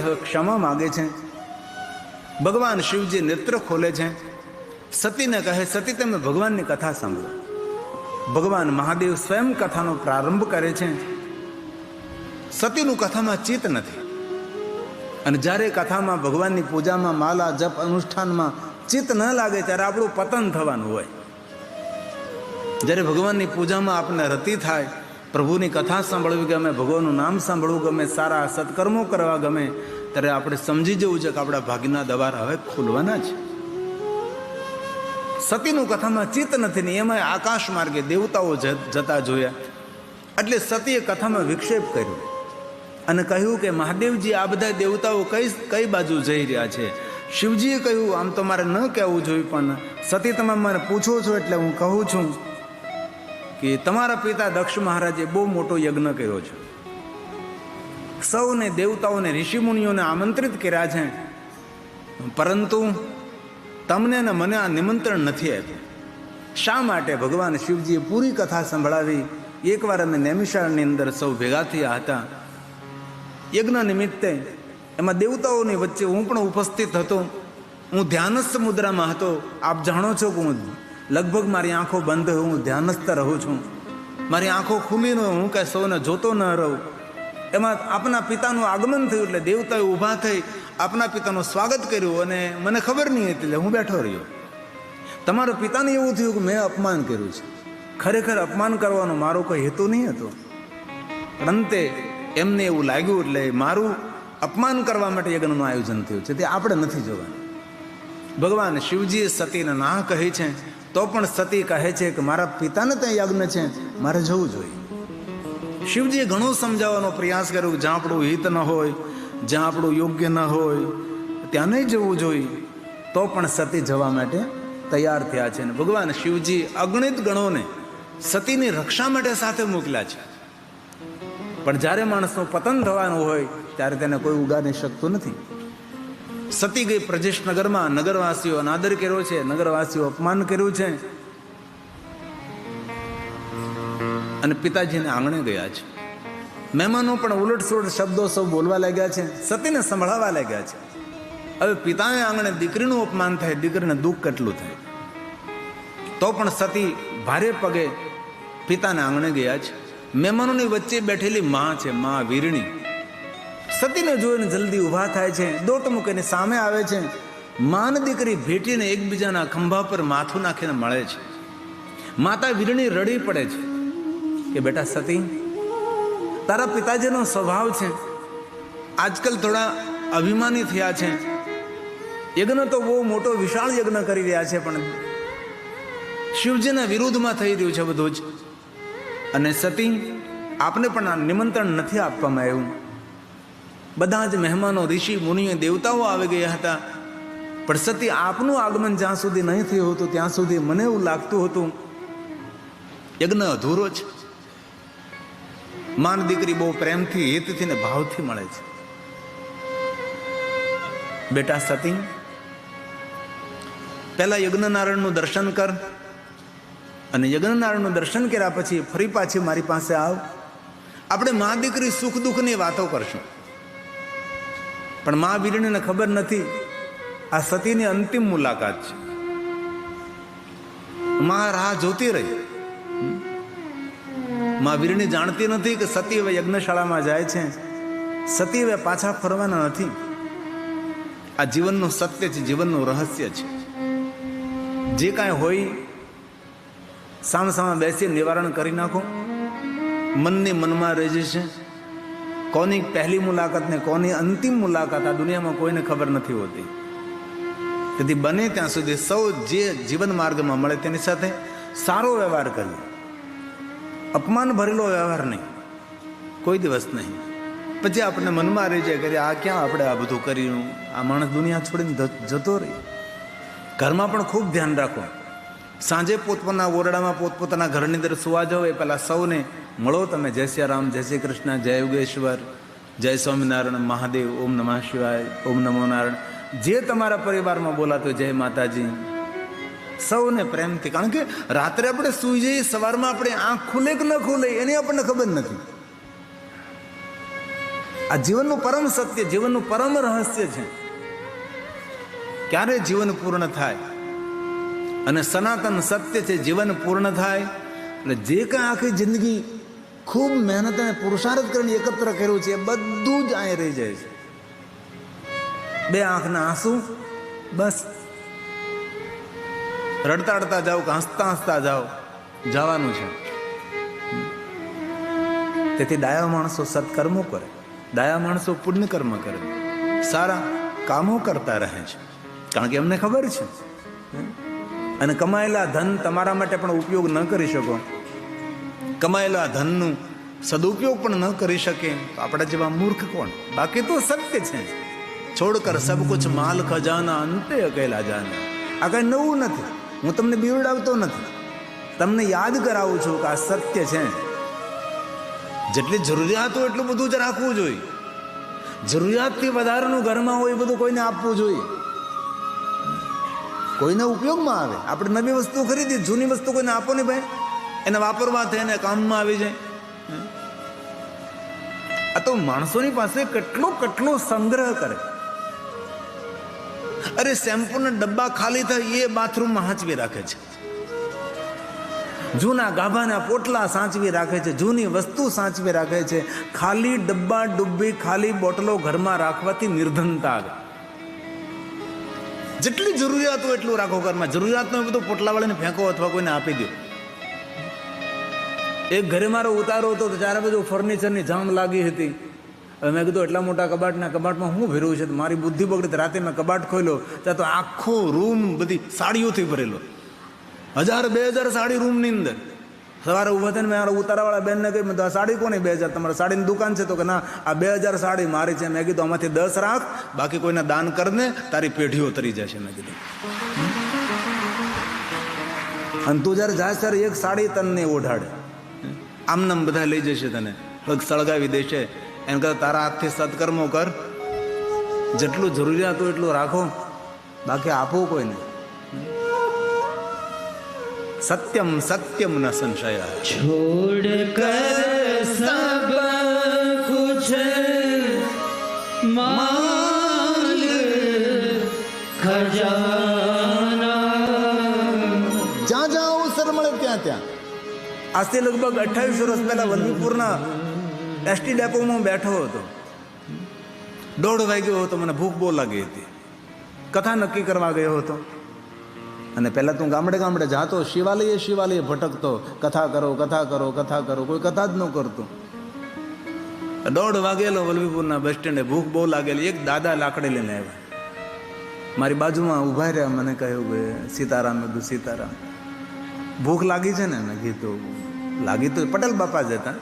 હવે ક્ષમા માગે છે. ભગવાન શિવજી નેત્ર ખોલે છે. સતીને કહે, સતી તમે ભગવાનની કથા સાંભળો. ભગવાન મહાદેવ સ્વયં કથાનો પ્રારંભ કરે છે. સતીનું કથામાં ચિત્ત નથી. અને જ્યારે કથામાં ભગવાનની પૂજામાં માલા જપ અનુષ્ઠાનમાં ચિત્ત ન લાગે ત્યારે આપણું પતન થવાનું હોય. જ્યારે ભગવાનની પૂજામાં આપણને રતિ થાય, પ્રભુની કથા સાંભળવી ગમે, ભગવાનનું નામ સાંભળવું ગમે, સારા સત્કર્મો કરવા ગમે, ત્યારે આપણે સમજી જવું છે કે આપણા ભાગ્યના દ્વાર હવે ખુલવાના છે. સતીનું કથામાં ચિત્ત નથી ને એમાં આકાશ માર્ગે દેવતાઓ જતા જોયા. એટલે સતીએ કથામાં વિક્ષેપ કર્યો અને કહ્યું કે મહાદેવજી, આ બધા દેવતાઓ કઈ બાજુ જઈ રહ્યા છે? શિવજીએ કહ્યું, આમ તો મારે ન કહેવું જોઈએ, પણ સતી તમે મને પૂછો છો એટલે હું કહું છું કે તમારા પિતા દક્ષ મહારાજે બહુ મોટો યજ્ઞ કર્યો છે. સૌને દેવતાઓને ઋષિમુનિઓને આમંત્રિત કર્યા છે, પરંતુ તમને ને મને આ નિમંત્રણ નથી આપ્યું. શા માટે? ભગવાન શિવજીએ પૂરી કથા સંભળાવી. એકવાર અમે નૈમિષારણની અંદર સૌ ભેગા થયા હતા યજ્ઞ નિમિત્તે. એમાં દેવતાઓની વચ્ચે હું પણ ઉપસ્થિત હતો. હું ધ્યાનસ્થ મુદ્રામાં હતો. આપ જાણો છો કે હું લગભગ મારી આંખો બંધ હોય, હું ધ્યાનસ્થ રહું છું. મારી આંખો ખુલ્લી ન હોય, હું કાંઈ સૌને જોતો ન રહું. એમાં આપના પિતાનું આગમન થયું એટલે દેવતાઓ ઊભા થઈ આપના પિતાનું સ્વાગત કર્યું અને મને ખબર નહીં હતી એટલે હું બેઠો રહ્યો. તમારા પિતાને એવું થયું કે મેં અપમાન કર્યું છે. ખરેખર અપમાન કરવાનો મારો કોઈ હેતુ નહીં હતો, પણ અંતે એમને એવું લાગ્યું એટલે મારું અપમાન કરવા માટે યજ્ઞનું આયોજન થયું છે. તે આપણે નથી જોવાનું. ભગવાન શિવજીએ સતીને ના કહી છે, તો પણ સતી કહે છે કે મારા પિતાને ત્યાં યજ્ઞ છે, મારે જવું જોઈએ. શિવજીએ ઘણો સમજાવવાનો પ્રયાસ કર્યો કે જ્યાં આપણું હિત ન હોય, જ્યાં આપણું યોગ્ય ન હોય ત્યાં નહીં જવું જોઈએ. તો પણ સતી જવા માટે તૈયાર થયા છે. અને ભગવાન શિવજી અગણિત ગણોને સતીની રક્ષા માટે સાથે મોકલ્યા છે. પણ જ્યારે માણસનું પતન થવાનું હોય ત્યારે તેને કોઈ ઉગારી શકતું નથી. સતી ગઈ પ્રજેશ નગરમાં. નગરવાસીઓ અનાદર કર્યો છે, નગરવાસીઓ અપમાન કર્યું છે અને પિતાજીને આંગણે ગયા છે. મહેમાનો પણ ઉલટસુલટ શબ્દો સૌ બોલવા લાગ્યા છે, સતીને સંભળાવવા લાગ્યા છે. હવે પિતાને આંગણે દીકરીનું અપમાન થાય, દીકરીને દુઃખ કેટલું થાય. તો પણ સતી ભારે પગે પિતાને આંગણે ગયા છે. મહેમાનોની વચ્ચે બેઠેલી માં છે, માં વીરણી. સતીને જોઈને જલ્દી ઊભા થાય છે, દોટ મૂકીને સામે આવે છે. માં ને દીકરી ભેટીને એકબીજાના ખંભા પર માથું નાખીને મળે છે. માતા વીરણી રડી પડે છે કે બેટા સતી, તારા પિતાજીનો સ્વભાવ છે, આજકાલ થોડા અભિમાની થયા છે. યજ્ઞ તો બહુ મોટો વિશાળ યજ્ઞ કરી રહ્યા છે, પણ શિવજીના વિરુદ્ધમાં થઈ રહ્યું છે બધું જ. અને સતી, આપને પણ આ નિમંત્રણ નથી આપવામાં આવ્યું. બધા જ મહેમાનો, ઋષિ મુનિઓ, દેવતાઓ આવી ગયા હતા, પણ સતી આપનું આગમન જ્યાં સુધી નહીં થયું હતું ત્યાં સુધી મને એવું લાગતું હતું યજ્ઞ અધૂરો છે. માન દીકરી બહુ પ્રેમથી, હિતથી ને ભાવથી મળે છે. બેટા સતી, પહેલા યજ્ઞનારાયણનું દર્શન કર અને યજ્ઞનારાયણનું દર્શન કર્યા પછી ફરી પાછી મારી પાસે આવ. આપણે મા દીકરી સુખ દુઃખની વાતો કરશું. પણ મા વીરણીને ખબર નથી આ સતીની અંતિમ મુલાકાત છે. મા રાહ જોતી રહી. મા વીરણી જાણતી નથી કે સતી હવે યજ્ઞશાળામાં જાય છે. સતી હવે પાછા ફરવાના નથી. આ જીવનનું સત્ય છે, જીવનનું રહસ્ય છે. જે કાંઈ હોય સામસામા બેસી નિવારણ કરી નાખો. મનની મનમાં રહી જશે. કોની પહેલી મુલાકાત ને કોની અંતિમ મુલાકાત આ દુનિયામાં કોઈને ખબર નથી હોતી. તેથી બને ત્યાં સુધી સૌ જે જીવન માર્ગમાં મળે તેની સાથે સારો વ્યવહાર કરીએ. અપમાન ભરેલો વ્યવહાર નહીં, કોઈ દિવસ નહીં. પછી આપણને મનમાં રહી જાય કે આ ક્યાં આપણે આ બધું કર્યું, આ માણસ દુનિયા છોડીને જતો રહી. ઘરમાં પણ ખૂબ ધ્યાન રાખો. સાંજે પોતપોતાના ઓરડામાં પોતપોતાના ઘરની અંદર સુવા જાઓ એ પહેલાં સૌને મળો તમે. જય શ્રી રામ, જય શ્રી કૃષ્ણ, જય યોગેશ્વર, જય સ્વામિનારાયણ, મહાદેવ, ઓમ નમઃ શિવાય, ઓમ નમો નારાયણ. જે તમારા પરિવારમાં બોલાતો જય માતાજી, સૌને પ્રેમથી. કારણ કે રાત્રે આપણે સૂઈ જઈએ, સવારમાં આપણે આંખ ખુલે કે ન ખુલે એની આપણને ખબર નથી. આ જીવનનું પરમ સત્ય, જીવનનું પરમ રહસ્ય છે. ક્યારે જીવન પૂર્ણ થાય? અને સનાતન સત્ય છે, જીવન પૂર્ણ થાય એટલે જે કાંઈ આખી જિંદગી ખૂબ મહેનત અને પુરુષાર્થ કરીને એકત્ર કર્યું છે એ બધું જ અહીં રહી જાય છે. બે આંખના આંસુ, બસ રડતા રડતા જાઓ કે હસતા હસતા જાઓ, જવાનું છે. તેથી ડાયા માણસો સત્કર્મો કરે, ડાયા માણસો પુણ્ય કર્મ કરે, સારા કામો કરતા રહે છે, કારણ કે એમને ખબર છે. અને કમાયેલા ધન તમારા માટે પણ ઉપયોગ ન કરી શકો, કમાયેલા ધનનું સદુપયોગ પણ ન કરી શકે તો આપણા જેવા મૂર્ખ કોણ? બાકી તો સત્ય છે. છોડકર સબ કુછ માલ ખજાના અંતે અકેલા જાના. આ કઈ નવું નથી, હું તમને બીવડાવતો નથી, તમને યાદ કરાવું છું કે આ સત્ય છે. જેટલી જરૂરિયાત હોય એટલું બધું જ રાખવું જોઈએ. જરૂરિયાતથી વધારેનું ઘરમાં હોય એ બધું કોઈને આપવું જોઈએ, કોઈને ઉપયોગમાં આવે. આપણે નવી વસ્તુ ખરીદી, જૂની વસ્તુ કોઈને આપો ને ભાઈ, એને વાપરવા થાય, એને કામમાં આવી જાય. આ તો માણસોની પાસે કેટલો સંગ્રહ કરે. અરે શેમ્પૂના ડબ્બા ખાલી થાય એ બાથરૂમમાં સાચવી રાખે છે, જૂના ગાભાના પોટલા સાચવી રાખે છે, જૂની વસ્તુ સાચવી રાખે છે. ખાલી ડબ્બા ડુબ્બી, ખાલી બોટલો ઘરમાં રાખવાથી નિર્ધનતા આવે. જેટલી જરૂરિયાત હોય એટલું રાખો ઘરમાં. જરૂરિયાત નો બધું પોટલા વાળીને ફેંકો અથવા કોઈને આપી દો. એક ઘરે મારો ઉતારો હતો તો ચારે બધું ફર્નિચરની જામ લાગી હતી. હવે મેં કીધું એટલા મોટા કબાટમાં હું ભર્યું છે? મારી બુદ્ધિ બગડી. રાતે મેં કબાટ ખોલ્યો ત્યાં તો આખો રૂમ બધી સાડીઓથી ભરેલો, 1000-2000 સાડી રૂમની અંદર. સવારે ઉભા થઈને મેં મારા ઉતારાવાળા બેનને કહ્યું, મેં તો આ સાડી કોની 2000? તમારા સાડીની દુકાન છે? તો કે ના, આ 2000 સાડી મારી છે. મેં કીધું આમાંથી 10 રાખ, બાકી કોઈને દાન કરને, તારી પેઢીઓ તરી જશે. મેં કીધું અને તું જયારે જાય ત્યારે એક સાડી તને ઓઢાડે, આમનામ બધા લઈ જશે, તને સળગાવી દેશે. એમ કરતા તારા હાથથી સત્કર્મો કર, જેટલું જરૂરિયાત હોય એટલું રાખો, બાકી આપો કોઈને. સત્યમ સત્યમ ન સંશય. છોડ કર સબ કુછ માલ ખજાના. જ્યાં જ્યાં અવસર મળે ત્યાં ત્યાં. આજથી લગભગ 28 વર્ષ પહેલા વલ્લભીપુરના એસટી ડેપોમાં બેઠો હતો. 1:30 વાગ્યો હતો, મને ભૂખ બહુ લાગી હતી. કથા નક્કી કરવા ગયો હતો. અને પહેલાં તું ગામડે જાતો, શિવાલયે ભટકતો, કથા કરો, કોઈ કથા જ ન કરતો. 1:30 વાગેલો વલ્લભીપુરના બસ સ્ટેન્ડે. ભૂખ બહુ લાગેલી. એક દાદા લાકડી લઈને આવ્યા, મારી બાજુમાં ઊભા રહ્યા. મને કહ્યું કે સીતારામ. મેં કીધું સીતારામ. ભૂખ લાગી છે ને? મેં કીધું લાગી તો પટેલ બાપા જ હતા.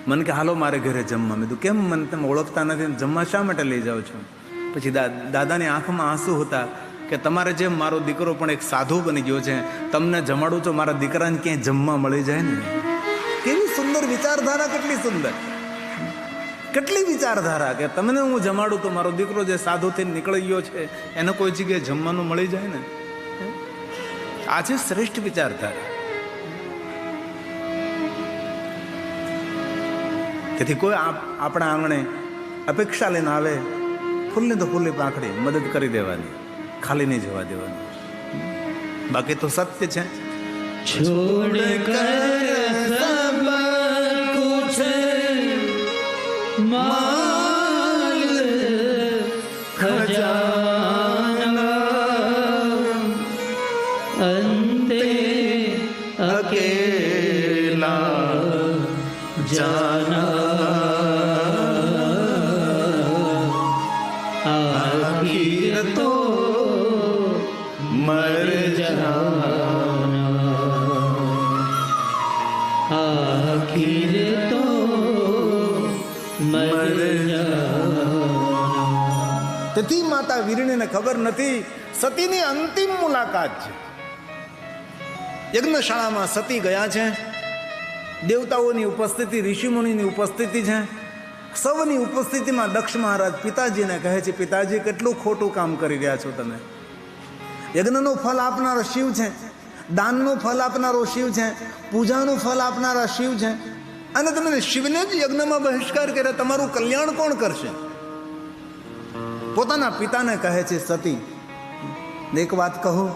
મને કે હાલો મારે ઘરે જમવા. મેં કીધું કેમ? મને તમે ઓળખતા નથી, જમવા શા માટે લઈ જાઓ છો? પછી દાદાની આંખમાં આંસુ હતા કે તમારે જેમ મારો દીકરો પણ એક સાધુ બની ગયો છે, તમને જમાડું છો, મારા દીકરાને ક્યાંય જમવા મળી જાય ને. કેવી સુંદર વિચારધારા, કેટલી વિચારધારા કે તમને હું જમાડું તો મારો દીકરો જે સાધુથી નીકળી ગયો છે એને કોઈ જગ્યાએ જમવાનું મળી જાય ને. આ છે શ્રેષ્ઠ વિચારધારા. તેથી કોઈ આપણા આંગણે અપેક્ષા લઈને આવે, ફૂલને તો ફૂલની પાંખડી મદદ કરી દેવાની, ખાલી નહીં જવા દેવાની. બાકી તો સત્ય છે. છોડ કર સબ કુછ માલ ખજાના અંતે અકેલા જાના. આખિર તો મર જાના. આખિર તો મર જાના. તેથી માતા વીરણીને ખબર નથી સતીની અંતિમ મુલાકાત છે. યજ્ઞશાળામાં સતી ગયા છે. દેવતાઓની ઉપસ્થિતિ, ઋષિમુનિની ઉપસ્થિતિ છે. સૌની ઉપસ્થિતિમાં દક્ષ મહારાજ પિતાજીને કહે છે, પિતાજી કેટલું ખોટું કામ કરી રહ્યા છો તમે. યજ્ઞનું ફલ આપનારો શિવ છે, દાનનું ફલ આપનારો શિવ છે, પૂજાનું ફલ આપનારા શિવ છે. અને તમે શિવને જ યજ્ઞમાં બહિષ્કાર કર્યા, તમારું કલ્યાણ કોણ કરશે? પોતાના પિતાને કહે છે સતી, એક વાત કહું,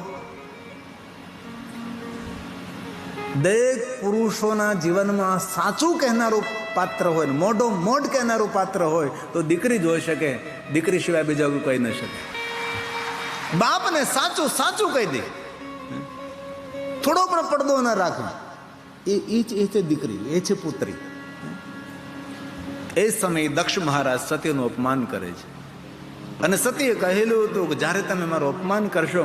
દરેક પુરુષોના જીવનમાં સાચું કહેનારું પાત્ર હોય, મોઢો મોઢ કહેનારું પાત્ર હોય તો દીકરી જ હોઈ શકે. દીકરી સિવાય બીજા કહી ન શકે. બાપને સાચું સાચું કહી દે, થોડો પણ પડદો ન રાખે, એ છે દીકરી, એ છે પુત્રી. એ સમયે દક્ષ મહારાજ સતીનું અપમાન કરે છે. અને સતીએ કહેલું હતું કે જ્યારે તમે મારું અપમાન કરશો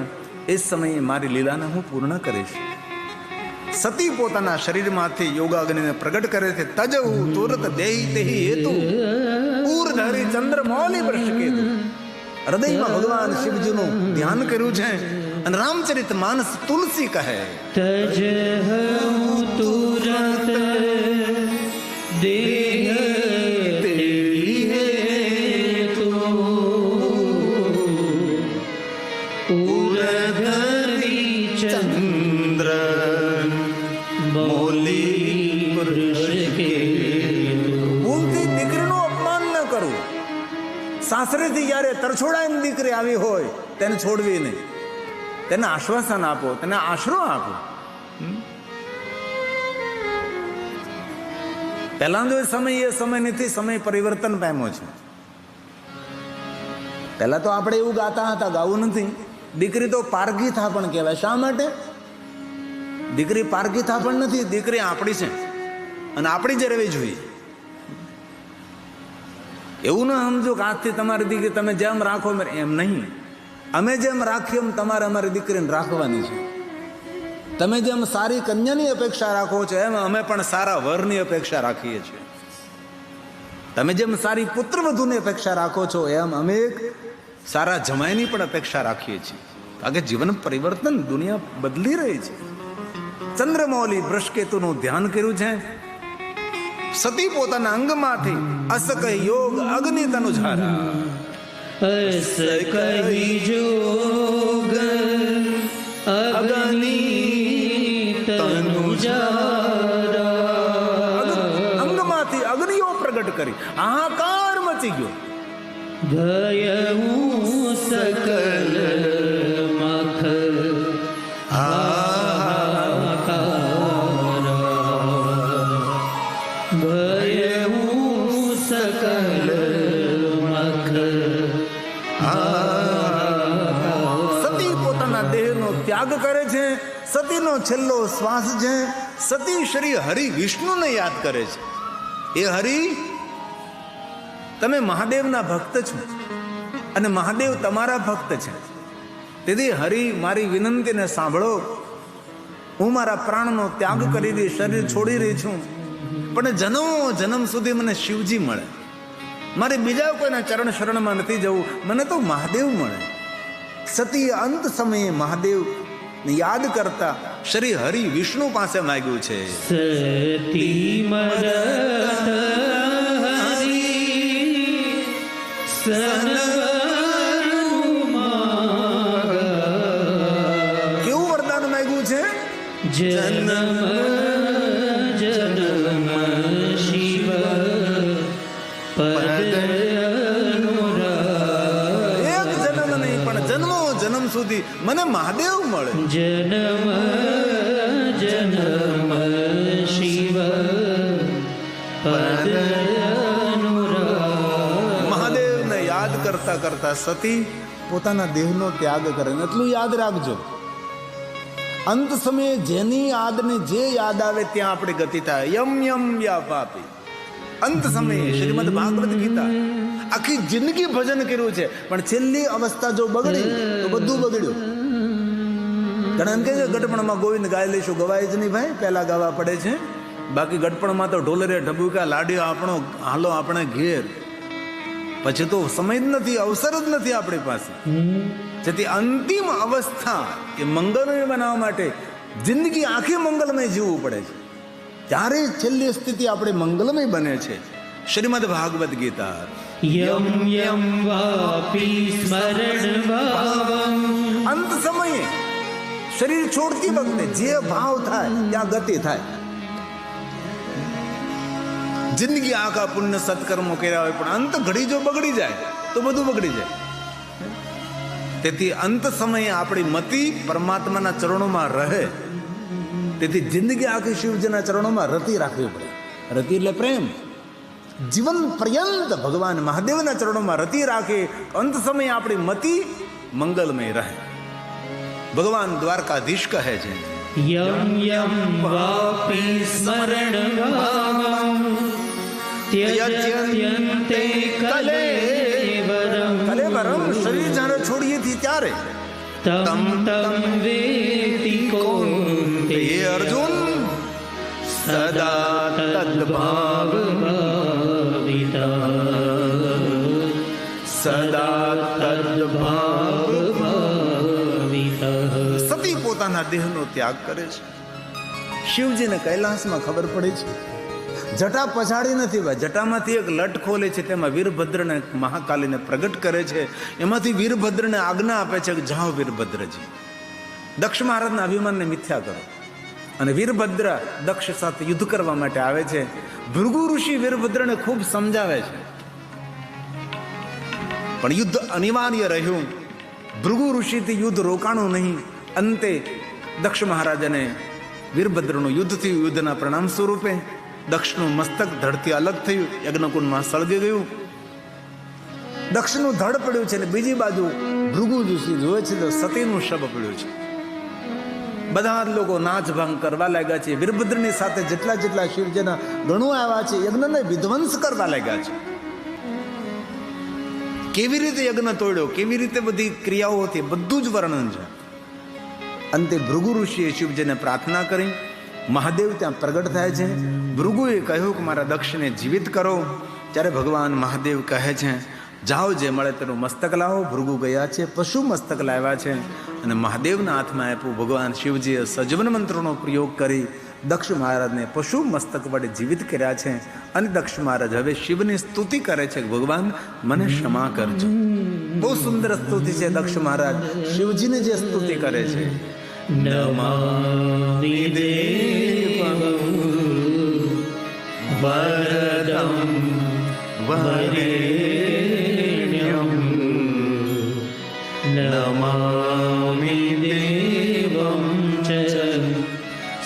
એ સમયે મારી લીલાને હું પૂર્ણ કરીશ. સતી પોતાના શરીરમાંથી યોગાગ્નિને પ્રગટ કરે છે. તજહુ તુરત દેહી તેહી હેતુ પૂરધરી ચંદ્રમૌલી વૃષકેતુ. હૃદયમાં ભગવાન શિવજીનું ધ્યાન કર્યું છે. અને રામચરિત માનસ તુલસી કહે, તજહુ તુરત દેહ તેહી હેતુ પૂરધરી ચંદ્ર મૌલી વૃષકેતુ. ભૂલથી દીકરીનું અપમાન ન કરવું. સાસરેથી જ્યારે તરછોડાની દીકરી આવી હોય તેને છોડવી નહીં. તેને આશ્વાસન આપો, તેને આશરો આપો. પહેલાનો સમય એ સમય નથી, સમય પરિવર્તન પામ્યો છે. પહેલા તો આપણે એવું ગાતા હતા, ગાવું નથી. દીકરી તો પારગી થાપણ કહેવાય. શા માટે? દીકરી પારગી થાપણ નથી, દીકરી આપણી છે અને આપણી જ રહેવી જોઈએ. એવું ના સમજો કે આજથી તમારી દીકરી તમે જેમ રાખો એમ નહીં. અમે જેમ રાખીએ એમ તમારે અમારી દીકરીને રાખવાની છે. તમે જેમ સારી કન્યાની અપેક્ષા રાખો છો એમ અમે પણ સારા વરની અપેક્ષા રાખીએ છીએ. તમે જેમ સારી પુત્રવધુની અપેક્ષા રાખો છો એમ અમે એક સારા જમાઈની પણ અપેક્ષા રાખીએ છીએ. કારણ કે જીવન પરિવર્તન, દુનિયા બદલી રહી છે. ચંદ્રમૌલી વૃષકેતુનું ધ્યાન કર્યું છે. સતી પોતાના અંગમાંથી અસક યોગ અગ્નિ તનુજારા. અસ કહી જોગ અગ્નિ તનુજારા. અંગમાંથી અગ્નિઓ પ્રગટ કરી હાહાકાર મચી ગયો. ભયહું સકલ મખ ત્યાગ કરે છે. સતીનો છેલ્લો શ્વાસ છે. સતી શ્રી હરિ વિષ્ણુને યાદ કરે છે. એ હરિ, તમે મહાદેવના ભક્ત છો અને મહાદેવ તમારા ભક્ત છે. તેથી હરિ, મારી વિનંતીને સાંભળો. હું મારા પ્રાણનો ત્યાગ કરી દઈ, શરીર છોડી રહી છું, પણ જન્મો જન્મ સુધી મને શિવજી મળે. મારે બીજા કોઈના ચરણ શરણમાં નથી જવું, મને તો મહાદેવ મળે. સતી અંત સમયે મહાદેવ યાદ કરતા શ્રી હરિ વિષ્ણુ પાસે માંગ્યું છે. સતી મરત હરિ કેવું વરદાન માંગ્યું છે? જન્મ જન્મ શિવ પદ જન્મ સુધી મને મહાદેવ મળે. જન્મ જન્મ શિવ પદ મહાદેવને યાદ કરતા કરતા સતી પોતાના દેહનો ત્યાગ કરે. એટલું યાદ રાખજો, અંત સમયે જેની યાદને જે યાદ આવે ત્યાં આપણી ગતિ થાય. યમ યમ યા પાપી. અંત સમયે શ્રીમદ ભાગવત ગીતા આખી જિંદગી ભજન કર્યું છે, પણ છેલ્લી અવસ્થા જો બગડી તો બધું બગડ્યું. ઘણા એમ કે છે ગઢપણમાં ગોવિંદ ગાઈ લઈશું, ગવાય જ નહીં ભાઈ, પહેલા ગાવા પડે છે. બાકી ગઢપણમાં તો ઢોલરે ઢબુકા લાડ્યો આપણો હાલો આપણે ઘેર, પછી તો સમય જ નથી, અવસર જ નથી આપણી પાસે. જેથી અંતિમ અવસ્થા એ મંગલમય બનાવવા માટે જિંદગી આખી મંગલમય જીવવું પડે છે. ત્યારે છેલ્લી સ્થિતિ આપણે મંગલમય બને છે. શ્રીમદ ભાગવત ગીતા. યમ યમ વાપી સ્મરણ ભાવમ. અંત સમયે શરીર છોડતી વખતે જે ભાવ થાય ત્યાં ગતિ થાય. જિંદગી આખા પુણ્ય સત્કર્મો કર્યા હોય, પણ અંત ઘડી જો બગડી જાય તો બધું બગડી જાય. તેથી અંત સમયે આપણી મતિ પરમાત્માના ચરણોમાં રહે. તેથી જિંદગી આખી શિવજીના ચરણોમાં રતી રાખવી પડે. રતિ એટલે પ્રેમ. જીવન પર્યંત ભગવાન મહાદેવના ચરણોમાં રતી રાખે, અંત સમયે આપણી મતિ મંગલમય રહે. ભગવાન દ્વારકાધીશ કહે છે, યમ યમ વાપી સ્મરણ ભાવમ ત્યજ્યન્તે કલેવરમ. કલેવરમ શરીર જ્યારે છોડીએ થી ત્યારે તમ તમ વેતિ કૌંતેય અર્જુન સદા તદ્ભાવ ભાવિતઃ સદા તદ્ભાવ. ભાવિતઃ. સતી પોતાના દેહનો ત્યાગ કરે છે. શિવજીને કૈલાસમાં ખબર પડે છે, જટા પછાડી નથી ભાઈ, જટામાંથી એક લટ ખોલે છે, તેમાં વીરભદ્રને મહાકાલીને પ્રગટ કરે છે. એમાંથી વીરભદ્રને આજ્ઞા આપે છે કે જાઓ વીરભદ્રજી, દક્ષ મહારાજના અભિમાનને મિથ્યા કરો. અને વીરભદ્ર દક્ષ સાથે યુદ્ધ કરવા માટે આવે છે. ભૃગુ ઋષિ વીરભદ્રને ખૂબ સમજાવે છે, પણ યુદ્ધ અનિવાર્ય રહ્યું. ભૃગુ ઋષિથી યુદ્ધ રોકાણું નહીં. અંતે દક્ષ મહારાજને વીરભદ્રનું યુદ્ધ થયું. યુદ્ધના પરિણામ સ્વરૂપે દક્ષનું મસ્તક ધડથી અલગ થયું, યજ્ઞકુંડમાં સળગી ગયું. દક્ષનું ધડ પડ્યું છે, અને બીજી બાજુ ભૃગુ ઋષિ જોવે છે તો સતીનું શબ પડ્યું છે. બધા જ લોકો નાચ ભંગ કરવા લાગ્યા છે. વીરભદ્રની સાથે જેટલા જેટલા શિવજીના ગણો આવ્યા છે, યજ્ઞને વિધ્વંસ કરવા લાગ્યા છે. કેવી રીતે યજ્ઞ તોડ્યો, કેવી રીતે બધી ક્રિયાઓ હતી, બધું જ વર્ણન છે. અંતે ભૃગુ ઋષિએ શિવજીને પ્રાર્થના કરી. મહાદેવ ત્યાં પ્રગટ થાય છે. ભૃગુએ કહ્યું કે મારા દક્ષને જીવિત કરો. ત્યારે ભગવાન મહાદેવ કહે છે, જાઓ જે મળે તેનું મસ્તક લાવો. ભૃગુ ગયા છે, પશુ મસ્તક લાવ્યા છે અને મહાદેવના હાથમાં આપ્યું. ભગવાન શિવજીએ સજીવન મંત્રનો પ્રયોગ કરી દક્ષ મહારાજને પશુ મસ્તક વડે જીવિત કર્યા છે. અને દક્ષ મહારાજ હવે શિવની સ્તુતિ કરે છે, ભગવાન મને ક્ષમા કરજો. બહુ સુંદર સ્તુતિ છે. દક્ષ મહારાજ શિવજીને જે સ્તુતિ કરે છે, નમામિ દેવં વરદં વરેણ્યં નમામિ દેવં ચ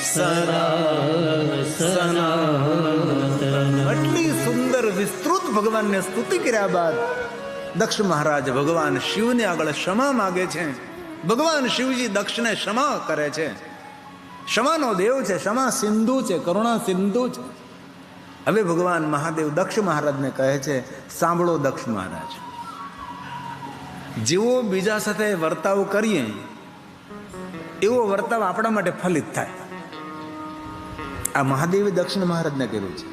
સદા સનાતનં. આટલી સુંદર વિસ્તૃત ભગવાનને સ્તુતિ કર્યા બાદ દક્ષ મહારાજ ભગવાન શિવને આગળ ક્ષમા માગે છે. ભગવાન શિવજી દક્ષને ક્ષમા કરે છે. ક્ષમાનો દેવ છે, ક્ષમા સિંધુ છે, કરુણા સિંધુ છે. હવે ભગવાન મહાદેવ દક્ષ મહારાજને કહે છે, સાંભળો દક્ષ મહારાજ, જેવો બીજા સાથે વર્તાવ કરીએ એવો વર્તાવ આપણા માટે ફલિત થાય. આ મહાદેવે દક્ષિણ મહારાજને કર્યું છે.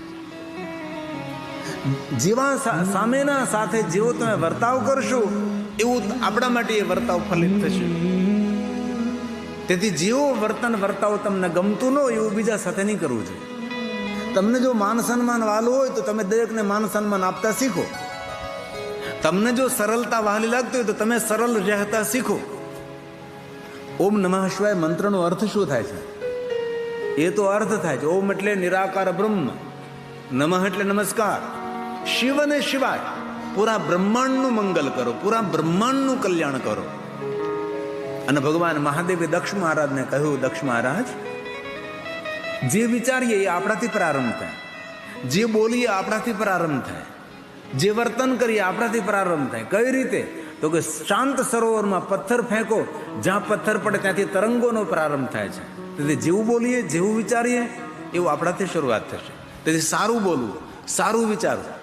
જેવા સામેના સાથે જેવો તમે વર્તાવ કરશો એવું આપણા માટે એ વર્તાવ ફલિત થશે. તેથી જેવો વર્તન વર્તાવ તમને ગમતું ન હોય એવું બીજા સાથે નહીં કરવું જોઈએ. તમને જો માન સન્માન વાલું હોય તો તમે દરેકને માન સન્માન આપતા શીખો. તમને જો સરળતા વહાલી લાગતી હોય તો તમે સરળ રહેતા શીખો. ઓમ નમઃ શિવાય મંત્રનો અર્થ શું થાય છે? એ તો અર્થ થાય છે, ઓમ એટલે નિરાકાર બ્રહ્મ, નમઃ એટલે નમસ્કાર, શિવ અને શિવાય. પૂરા બ્રહ્માંડનું મંગલ કરો, પૂરા બ્રહ્માંડનું કલ્યાણ કરો. અને ભગવાન મહાદેવે દક્ષ મહારાજને કહ્યું, દક્ષ મહારાજ, જે વિચારીએ એ આપણાથી પ્રારંભ થાય, જે બોલીએ આપણાથી પ્રારંભ થાય, જે વર્તન કરીએ આપણાથી પ્રારંભ થાય. કઈ રીતે? તો કે શાંત સરોવરમાં પથ્થર ફેંકો, જ્યાં પથ્થર પડે ત્યાંથી તરંગોનો પ્રારંભ થાય છે. તેથી જેવું બોલીએ, જેવું વિચારીએ એવું આપણાથી શરૂઆત થશે. તેથી સારું બોલવું, સારું વિચારવું.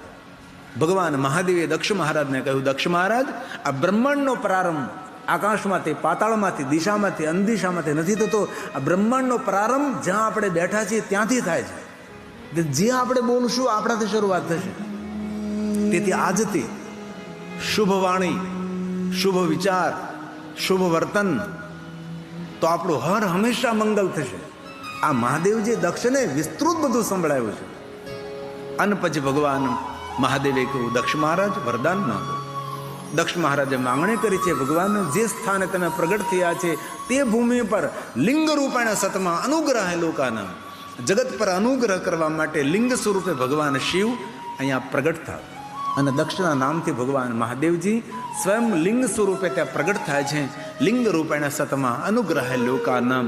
ભગવાન મહાદેવે દક્ષ મહારાજને કહ્યું, દક્ષ મહારાજ, આ બ્રહ્માંડનો પ્રારંભ આકાશમાંથી, પાતાળમાંથી, દિશામાંથી, અંદિશામાંથી નથી થતો. આ બ્રહ્માંડનો પ્રારંભ જ્યાં આપણે બેઠા છીએ ત્યાંથી થાય છે. જે આપણે બોલશું આપણાથી શરૂઆત થશે. તેથી આજથી શુભ વાણી, શુભ વિચાર, શુભ વર્તન તો આપણું હર હંમેશા મંગલ થશે. આ મહાદેવજી દક્ષને વિસ્તૃત બધું સંભળાયું છે. અને પછી ભગવાન મહાદેવે કહ્યું, દક્ષ મહારાજ વરદાન માંગો. દક્ષ મહારાજે માંગણી કરી છે, ભગવાન જે સ્થાને તમે પ્રગટ થયા છે તે ભૂમિ પર લિંગ રૂપાણા સતમાં અનુગ્રહ લોકાના, જગત પર અનુગ્રહ કરવા માટે લિંગ સ્વરૂપે ભગવાન શિવ અહીંયા પ્રગટ થાય. અને દક્ષના નામથી ભગવાન મહાદેવજી સ્વયં લિંગ સ્વરૂપે ત્યાં પ્રગટ થાય છે. લિંગ રૂપેણ સતમાં અનુગ્રહ લોકાનામ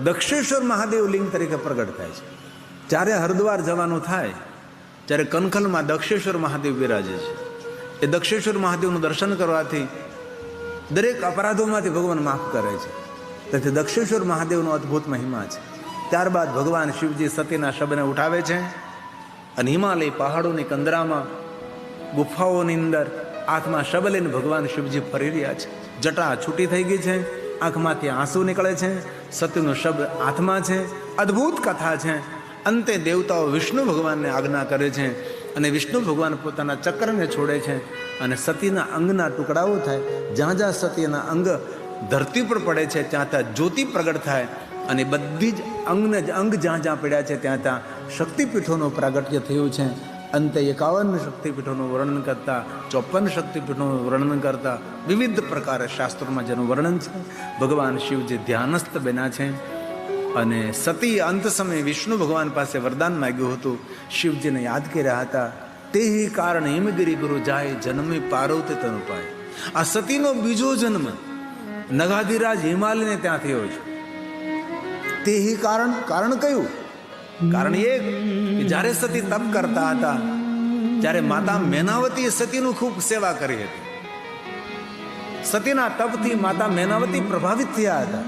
દક્ષેશ્વર મહાદેવ લિંગ તરીકે પ્રગટ થાય છે. જ્યારે હરિદ્વાર જવાનું થાય ત્યારે કનખલમાં દક્ષેશ્વર મહાદેવ બિરાજે છે. એ દક્ષેશ્વર મહાદેવનું દર્શન કરવાથી દરેક અપરાધોમાંથી ભગવાન માફ કરે છે. તેથી દક્ષેશ્વર મહાદેવનો અદ્ભુત મહિમા છે. ત્યારબાદ ભગવાન શિવજી સતીના શબને ઉઠાવે છે અને હિમાલય પહાડોની કંદરામાં ગુફાઓની અંદર હાથમાં શબ લઈને ભગવાન શિવજી ફરી રહ્યા છે. જટા છૂટી થઈ ગઈ છે, આંખમાંથી આંસુ નીકળે છે, સતીનો શબ હાથમાં છે. અદ્ભુત કથા છે. અંતે દેવતાઓ વિષ્ણુ ભગવાનને આજ્ઞા કરે છે અને વિષ્ણુ ભગવાન પોતાના ચક્રને છોડે છે અને સતીના અંગના ટુકડાઓ થાય. જ્યાં જ્યાં સતીના અંગ ધરતી પર પડે છે ત્યાં ત્યાં જ્યોતિ પ્રગટ થાય અને બધી જ અંગ જ્યાં જ્યાં પડ્યા છે ત્યાં ત્યાં શક્તિપીઠોનું પ્રાગટ્ય થયું છે. અંતે 51 શક્તિપીઠોનું વર્ણન કરતા, 54 શક્તિપીઠોનું વર્ણન કરતા વિવિધ પ્રકારે શાસ્ત્રોમાં જેનું વર્ણન છે. ભગવાન શિવજી ધ્યાનસ્થ બન્યા છે અને સતી અંત સમયે વિષ્ણુ ભગવાન પાસે વરદાન માગ્યું હતું. શિવજીને યાદ કર્યા હતા. તે કારણ હિમગિરી ગુરુ જાય જન્મી પાર્વતી તનુ પાય. આ સતીનો બીજો જન્મ નગાધિરાજ હિમાલયને ત્યાં થયો છે. તે કારણ કયું? કારણ એ કે જ્યારે સતી તપ કરતા હતા ત્યારે માતા મેનાવતીએ સતીનું ખૂબ સેવા કરી હતી. સતીના તપથી માતા મેનાવતી પ્રભાવિત થયા હતા.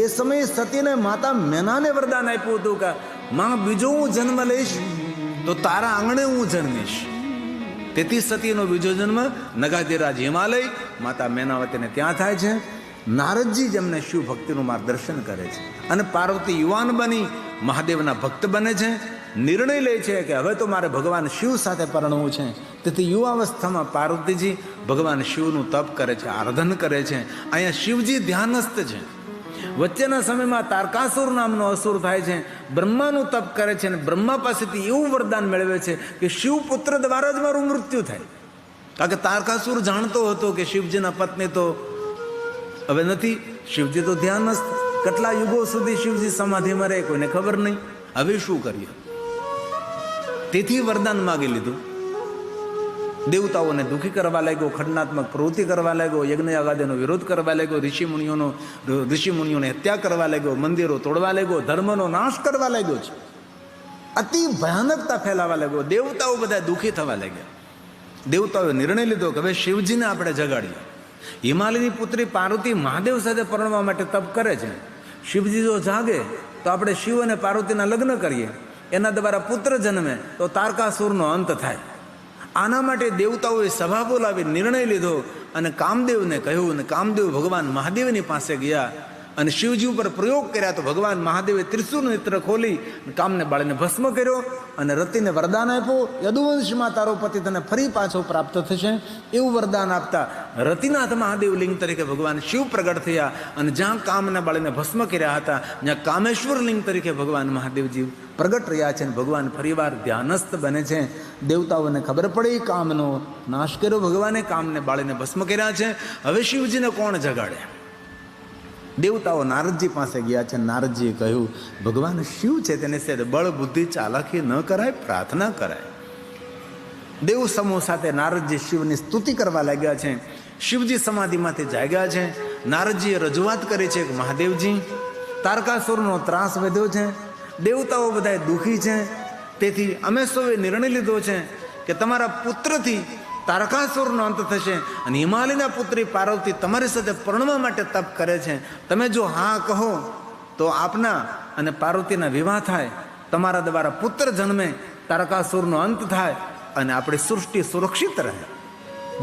એ સમયે સતીને માતા મેનાને વરદાન આપ્યું હતું કે માં બીજો હું જન્મ લઈશ તો તારા આંગણે હું જન્મીશ. તેથી સતીનો બીજો જન્મ નગાધિરાજ હિમાલય માતા મેનાવતીને ત્યાં થાય છે. નારદજી જેમને શિવ ભક્તિનું માર્ગદર્શન કરે છે અને પાર્વતી યુવાન બની મહાદેવના ભક્ત બને છે. નિર્ણય લે છે કે હવે તો મારે ભગવાન શિવ સાથે પરણવું છે. તેથી યુવાવસ્થામાં પાર્વતીજી ભગવાન શિવનું તપ કરે છે, આરાધન કરે છે. અહીંયા શિવજી ધ્યાનસ્થ છે. વચ્ચેના સમયમાં તારકાસુર નામનો અસુર થાય છે, બ્રહ્માનું તપ કરે છે અને બ્રહ્મા પાસેથી એવું વરદાન મેળવે છે કે શિવ પુત્ર દ્વારા જ મારું મૃત્યુ થાય. કારણ કે તારકાસુર જાણતો હતો કે શિવજીના પત્ની તો હવે નથી. શિવજી તો ધ્યાનસ્થ. કેટલા યુગો સુધી શિવજી સમાધિમાં રહે કોઈને ખબર નહીં. હવે શું કરીએ? તેથી વરદાન માગી લીધું. દેવતાઓને દુઃખી કરવા લાગ્યો, ખંડનાત્મક પ્રવૃત્તિ કરવા લાગ્યો, યજ્ઞ યાગાદિનો વિરોધ કરવા લાગ્યો, ઋષિમુનિઓને હત્યા કરવા લાગ્યો, મંદિરો તોડવા લાગ્યો, ધર્મનો નાશ કરવા લાગ્યો છે. અતિ ભયાનકતા ફેલાવા લાગ્યો. દેવતાઓ બધા દુઃખી થવા લાગ્યા. દેવતાઓએ નિર્ણય લીધો કે હવે શિવજીને આપણે જગાડીએ. હિમાલયની પુત્રી પાર્વતી મહાદેવ સાથે પરણવા માટે તપ કરે છે. શિવજી જો જાગે તો આપણે શિવ અને પાર્વતીના લગ્ન કરીએ, એના દ્વારા પુત્ર જન્મે તો તારકાસુરનો અંત થાય. આના માટે દેવતાઓએ સભા બોલાવી નિર્ણય લીધો અને કામદેવને કહ્યું. અને કામદેવ ભગવાન મહાદેવની પાસે ગયા અને શિવજી ઉપર પ્રયોગ કર્યા તો ભગવાન મહાદેવે ત્રિશુળ નેત્ર ખોલી કામને બાળીને ભસ્મ કર્યો અને રતિને વરદાન આપ્યું, યદુવંશમાં તારો પતિ તને ફરી પાછો પ્રાપ્ત થશે. એવું વરદાન આપતા રતિનાથ મહાદેવ લિંગ તરીકે ભગવાન શિવ પ્રગટ થયા અને જ્યાં કામને બાળીને ભસ્મ કર્યા હતા જ્યાં કામેશ્વર લિંગ તરીકે ભગવાન મહાદેવજી પ્રગટ રહ્યા છે. ભગવાન ફરીવાર ધ્યાનસ્થ બને છે. દેવતાઓને ખબર પડી કામનો નાશ કર્યો ભગવાને, કામને બાળીને ભસ્મ કર્યા છે. હવે શિવજીને કોણ જગાડે? દેવતાઓ નારદજી પાસે ગયા છે. નારદજીએ કહ્યું ભગવાન શિવ છે તેને સાથે બળ બુદ્ધિ ચાલાકી ન કરાય, પ્રાર્થના કરાય. દેવ સમૂહ સાથે નારદજી શિવની સ્તુતિ કરવા લાગ્યા છે. શિવજી સમાધિમાંથી જાગ્યા છે. નારદજીએ રજૂઆત કરી છે કે મહાદેવજી, તારકાસુરનો ત્રાસ વધ્યો છે, દેવતાઓ બધા દુઃખી છે, તેથી અમે સૌએ નિર્ણય લીધો છે કે તમારા પુત્રથી તારકાસુરનો અંત થશે અને હિમાલયના પુત્રી પાર્વતી તમારી સાથે પરણવા માટે તપ કરે છે. તમે જો હા કહો તો આપના અને પાર્વતીના વિવાહ થાય, તમારા દ્વારા પુત્ર જન્મે, તારકાસુરનો અંત થાય અને આપણી સૃષ્ટિ સુરક્ષિત રહે.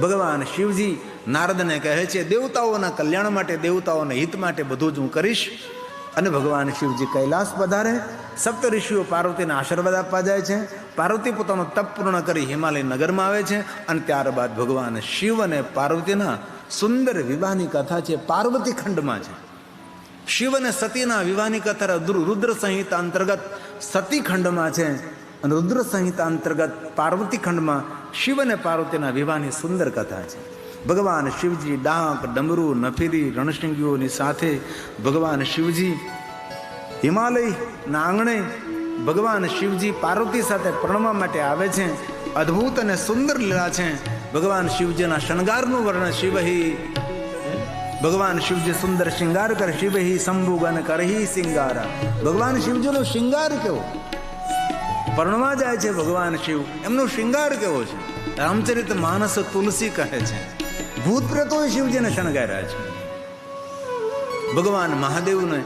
ભગવાન શિવજી નારદને કહે છે દેવતાઓના કલ્યાણ માટે, દેવતાઓના હિત માટે બધું જ હું કરીશ. અને ભગવાન શિવજી કૈલાસ પધારે. સપ્ત ઋષિઓ પાર્વતીને આશીર્વાદ આપવા જાય છે. પાર્વતી પોતાનો તપ પૂર્ણ કરી હિમાલય નગરમાં આવે છે અને ત્યારબાદ ભગવાન શિવ અને પાર્વતીના સુંદર વિવાહની કથા છે, પાર્વતી ખંડમાં છે. શિવ અને સતીના વિવાહની કથા રુદ્ર સંહિતા અંતર્ગત સતી ખંડમાં છે અને રુદ્ર સંહિતા અંતર્ગત પાર્વતી ખંડમાં શિવ અને પાર્વતીના વિવાહની સુંદર કથા છે. ભગવાન શિવજી ડાંક, ડમરૂ, નફીરી, રણશિંગીઓની સાથે ભગવાન શિવજી હિમાલયના આંગણે ભગવાન શિવજી પાર્વતી સાથે પરણવા માટે આવે છે. અદ્ભુત અને સુંદર લીલા છે. ભગવાન શિવજીના શણગારનું વર્ણન શિવહી ભગવાન શિવજી સુંદર શિંગાર કરે. શિવહી શંભુગન કરહી શિંગારા. ભગવાન શિવજીનો શિંગાર કેવો, પરણવા જાય છે ભગવાન શિવ, એમનો શિંગાર કેવો છે. રામચરિત માનસ તુલસી કહે છે ભૂત પ્રેતોએ શિવજીને શણગાર્યા છે. ભગવાન મહાદેવને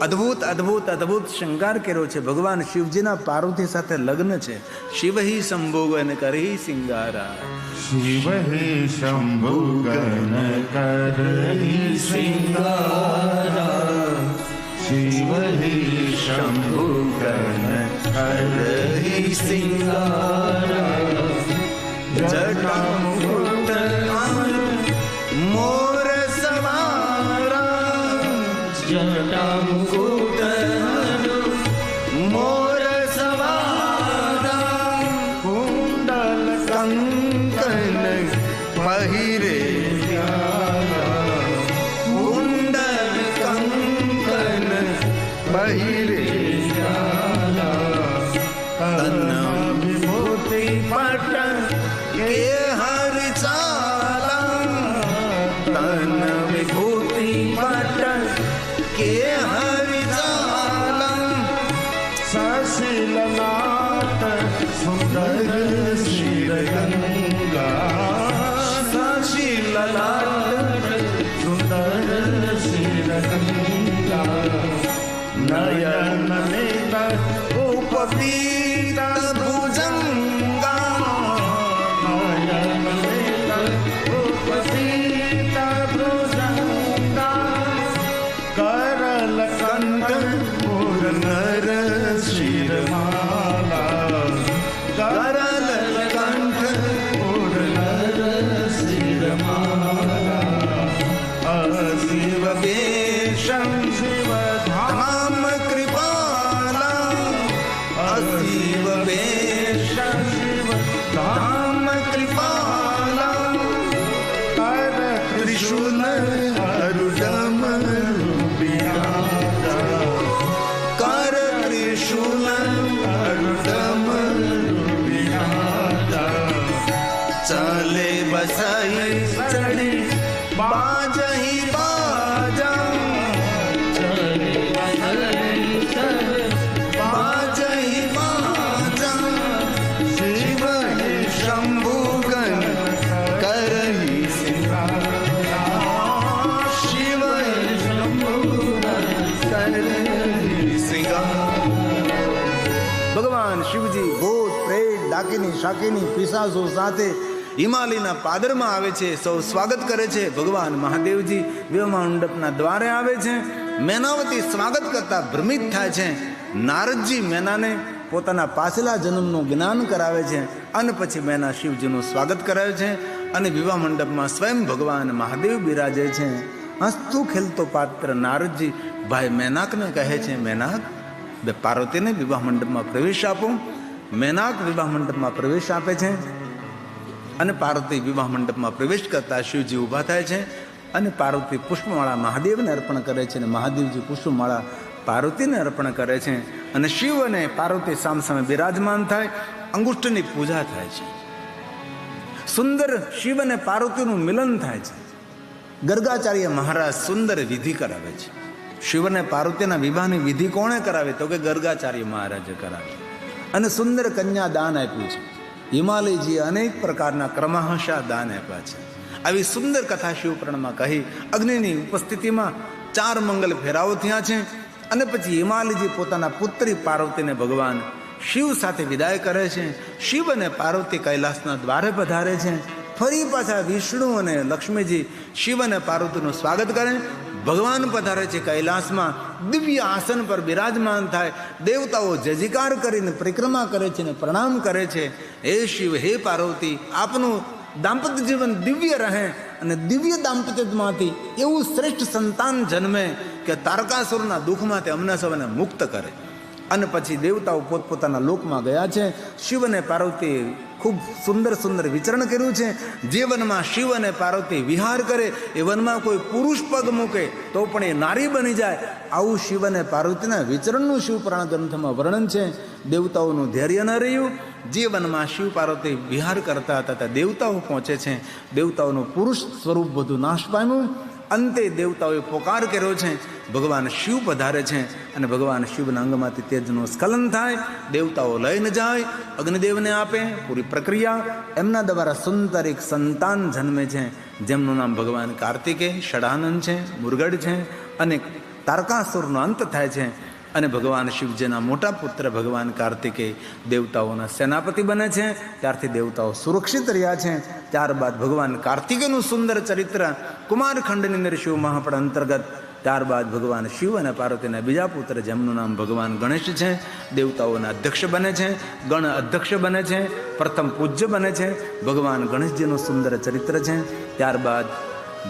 અદ્ભુત અદ્ભુત અદ્ભુત શૃંગાર કર્યો છે. ભગવાન શિવજીના પાર્વતી સાથે લગ્ન છે. શિવહી શંભુગન કરહી શિંગારા. શિવહી શંભુગન કરહી શિંગારા. શિવહી શંભુગન કરહી શિંગારા. જટા મુકુટ મોર સવારા. જટા મુકુટ મોર સવારા. કુંડલ કંકન પહેરે કુંડલ કંકન પહેરે તન વિભૂતિ પટ કે હર ચાલા. તન વિભૂતિ પટ કે હર ચાલા. સશીલનાથ સુંદર શિર ગંગા. સશીલનાથ સુંદર શિર ગંગા. નયન નેત ઉપપીત ભુજંગા. નયન નેત ઉપપીત ભુજંગા. કરલ કંઠ પૂર નર શિરમાલા. કરલ કંઠ પૂર નર શિરમાલા. અશિવ વેશમ શિવ ધામ કૃપાલા. અશિવ વેશમ શિવ ધામ કૃપાલા. કર ત્રિશુલ અરુડમ રૂપિયા. કર ત્રિશુલ અરુડમ રૂપિયા. ચલે બસાઈ ચડી બાજહી બાજા. બાજહી બાજા. શિવ શંભુગન કરહી શિંગારા. શિવ શંભુગન કરહી શિંગારા. ભગવાન શિવજી ભૂત પ્રેત ડાકીની શાકીની પિશાચો સાથે હિમાલયના પાદરમાં આવે છે. સૌ સ્વાગત કરે છે. ભગવાન મહાદેવજી વિવાહ મંડપના દ્વારે આવે છે. મેનાવતી સ્વાગત કરતા ભ્રમિત થાય છે. નારદજી મેનાને પોતાના પાછલા જન્મનું જ્ઞાન કરાવે છે અને પછી મેના શિવજીનું સ્વાગત કરાવે છે. અને વિવાહ મંડપમાં સ્વયં ભગવાન મહાદેવ બિરાજે છે. હસતું ખેલતો પાત્ર નારદજી ભાઈ મેનાકને કહે છે, મેનાક બે પાર્વતીને વિવાહ મંડપમાં પ્રવેશ આપો. મેનાક વિવાહ મંડપમાં પ્રવેશ આપે છે અને પાર્વતી વિવાહ મંડપમાં પ્રવેશ કરતા શિવજી ઊભા થાય છે અને પાર્વતી પુષ્પમાળા મહાદેવને અર્પણ કરે છે અને મહાદેવજી પુષ્પમાળા પાર્વતીને અર્પણ કરે છે. અને શિવ અને પાર્વતી સામસામે બિરાજમાન થાય. અંગુષ્ઠની પૂજા થાય છે. સુંદર શિવ અને પાર્વતીનું મિલન થાય છે. ગર્ગાચાર્ય મહારાજ સુંદર વિધિ કરાવે છે. શિવ અને પાર્વતીના વિવાહની વિધિ કોણે કરાવી? તો કે ગર્ગાચાર્ય મહારાજે કરાવી. અને સુંદર કન્યા દાન આપ્યું છે. હિમાલયજીએ અનેક પ્રકારના ક્રમશઃ દાન આપ્યા છે. આવી સુંદર કથા શિવપુરાણમાં કહી અગ્નિની ઉપસ્થિતિમાં 4 મંગલ ફેરાવો થયા છે. અને પછી હિમાલયજી પોતાના પુત્રી પાર્વતીને ભગવાન શિવ સાથે વિદાય કરે છે. શિવ અને પાર્વતી કૈલાસના દ્વારે પધારે છે. ફરી પાછા વિષ્ણુ અને લક્ષ્મીજી શિવ અને પાર્વતીનું સ્વાગત કરે. ભગવાન પધારે છે કૈલાસમાં. દિવ્ય આસન પર બિરાજમાન થાય. દેવતાઓ જયજયકાર કરીને પરિક્રમા કરે છે અને પ્રણામ કરે છે. હે શિવ, હે પાર્વતી, આપનું દાંપત્ય જીવન દિવ્ય રહે અને દિવ્ય દાંપત્યમાંથી એવું શ્રેષ્ઠ સંતાન જન્મે કે તારકાસુરના દુઃખમાંથી અમને સૌને મુક્ત કરે. અને પછી દેવતાઓ પોતપોતાના લોકમાં ગયા છે. શિવ અને પાર્વતી ખૂબ સુંદર સુંદર વિચરણ કર્યું છે. જે વનમાં શિવ અને પાર્વતી વિહાર કરે એ વનમાં કોઈ પુરુષ પગ મૂકે તો પણ એ નારી બની જાય. આવું શિવ અને પાર્વતીના વિચરણનું શિવપુરાણ ગ્રંથમાં વર્ણન છે. દેવતાઓનું ધૈર્ય ન રહ્યું. જે વનમાં શિવ પાર્વતી વિહાર કરતા હતા ત્યાં દેવતાઓ પહોંચે છે. દેવતાઓનું પુરુષ સ્વરૂપ બધું નાશ પામ્યું. અંતે દેવતાઓએ પોકાર કર્યો છે. ભગવાન શિવ પધારે છે અને ભગવાન શિવના અંગમાંથી તેજનું સ્ખલન થાય. દેવતાઓ લઈને જાય, અગ્નિદેવને આપે. પૂરી પ્રક્રિયા એમના દ્વારા સુંદર એક સંતાન જન્મે છે, જેમનું નામ ભગવાન કાર્તિકેય, ષડાનંદ છે, મુરગડ છે. અને તારકાસુરનો અંત થાય છે અને ભગવાન શિવજીના મોટા પુત્ર ભગવાન કાર્તિકેય દેવતાઓના સેનાપતિ બને છે. ત્યારથી દેવતાઓ સુરક્ષિત રહ્યા છે. ત્યારબાદ ભગવાન કાર્તિકેયનું સુંદર ચરિત્ર કુમારખંડની અંદર શિવ મહાપડ અંતર્ગત. ત્યારબાદ ભગવાન શિવ અને પાર્વતીના બીજા પુત્ર જેમનું નામ ભગવાન ગણેશ છે, દેવતાઓના અધ્યક્ષ બને છે, ગણ અધ્યક્ષ બને છે, પ્રથમ પૂજ્ય બને છે. ભગવાન ગણેશજીનું સુંદર ચરિત્ર છે. ત્યારબાદ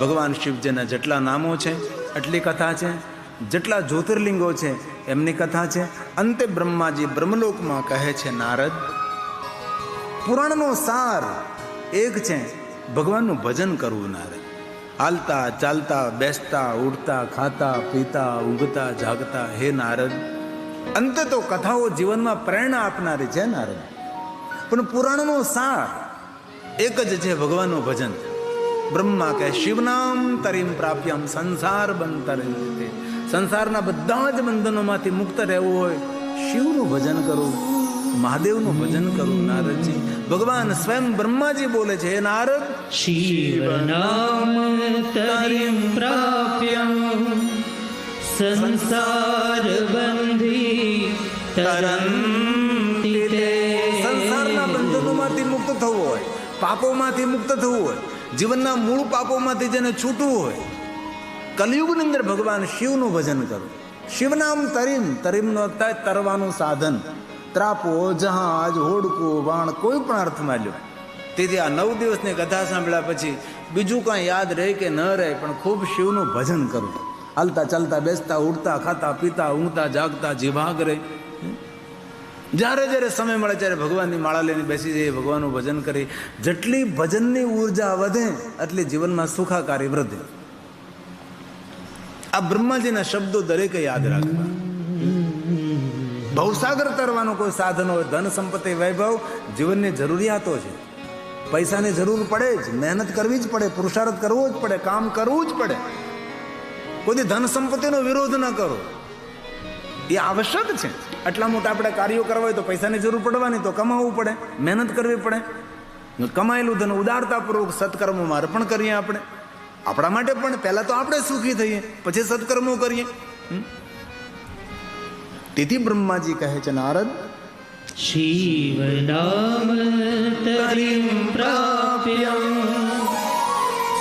ભગવાન શિવજીના જેટલા નામો છે એટલી કથા છે, જેટલા જ્યોતિર્લિંગો છે એમની કથા છે. અંતે બ્રહ્માજી બ્રહ્મલોકમાં કહે છે, નારદ, પુરાણનો સાર એક છે, ભગવાનનું ભજન કરવું. નારદ, હાલતા ચાલતા બેસતા ઉઠતા ખાતા પીતા ઊંઘતા જાગતા, હે નારદ, અંતે તો કથાઓ જીવનમાં પ્રેરણા આપનારી છે નારદ, પણ પુરાણનો સાર એક જ છે, ભગવાનનું ભજન. બ્રહ્મા કહે, શિવનામ તરીમ પ્રાપ્યમ સંસાર બંતરે. સંસારના બધા જ બંધનોમાંથી મુક્ત રહેવું હોય, શિવનું ભજન કરવું, મહાદેવનું ભજન કરવું. નારદજી, ભગવાન સ્વયં બ્રહ્માજી બોલે છે, હે નારદ, શિવ નામ તરીમ પ્રાપ્યમ સંસાર બંધી તરંતિ તે. સંસારના બંધનોમાંથી મુક્ત થવું હોય, પાપોમાંથી મુક્ત થવું હોય, જીવનના મૂળ પાપોમાંથી જેને છૂટવું હોય, કલિયુગની અંદર ભગવાન શિવનું ભજન કરવું. શિવનામ તરીમ, તરીમનો થાય તરવાનું સાધન, ત્રાપો, જહાજ, હોડકું, વાણ, કોઈ પણ અર્થમાં લ્યો. તેથી આ 9 દિવસની કથા સાંભળ્યા પછી બીજું કાંઈ યાદ રહે કે ન રહે, પણ ખૂબ શિવનું ભજન કરવું. હાલતા ચાલતા બેસતા ઉઠતા ખાતા પીતા ઊંઘતા જાગતા જીભાગ રહે. જ્યારે જ્યારે સમય મળે ત્યારે ભગવાનની માળા લઈને બેસી જઈએ, ભગવાનનું ભજન કરી. જેટલી ભજનની ઉર્જા વધે એટલી જીવનમાં સુખાકારી વધે. આ બ્રહ્માજીના શબ્દો દરેકે યાદ રાખવા. ભવસાગર તરવાનો કોઈ સાધન હોય, ધન સંપત્તિ વૈભવ જીવનની જરૂરિયાતો છે. પૈસાની જરૂર પડે જ, મહેનત કરવી જ પડે, પુરુષાર્થ કરવો જ પડે, કામ કરવું જ પડે. કોઈ ધન સંપત્તિનો વિરોધ ન કરો, એ આવશ્યક છે. આટલા મોટા આપણે કાર્યો કરવા હોય તો પૈસાની જરૂર પડવાની, તો કમાવવું પડે, મહેનત કરવી પડે. કમાયેલું ધન ઉદારતાપૂર્વક સત્કર્મોમાં અર્પણ કરીએ. આપણે આપણા માટે પણ પહેલા તો આપણે સુખી થઈએ, પછી સત્કર્મો કરીએ. તેથી બ્રહ્માજી કહે છે, નારદ, શિવ નામ તરીમ પ્રાપ્યમ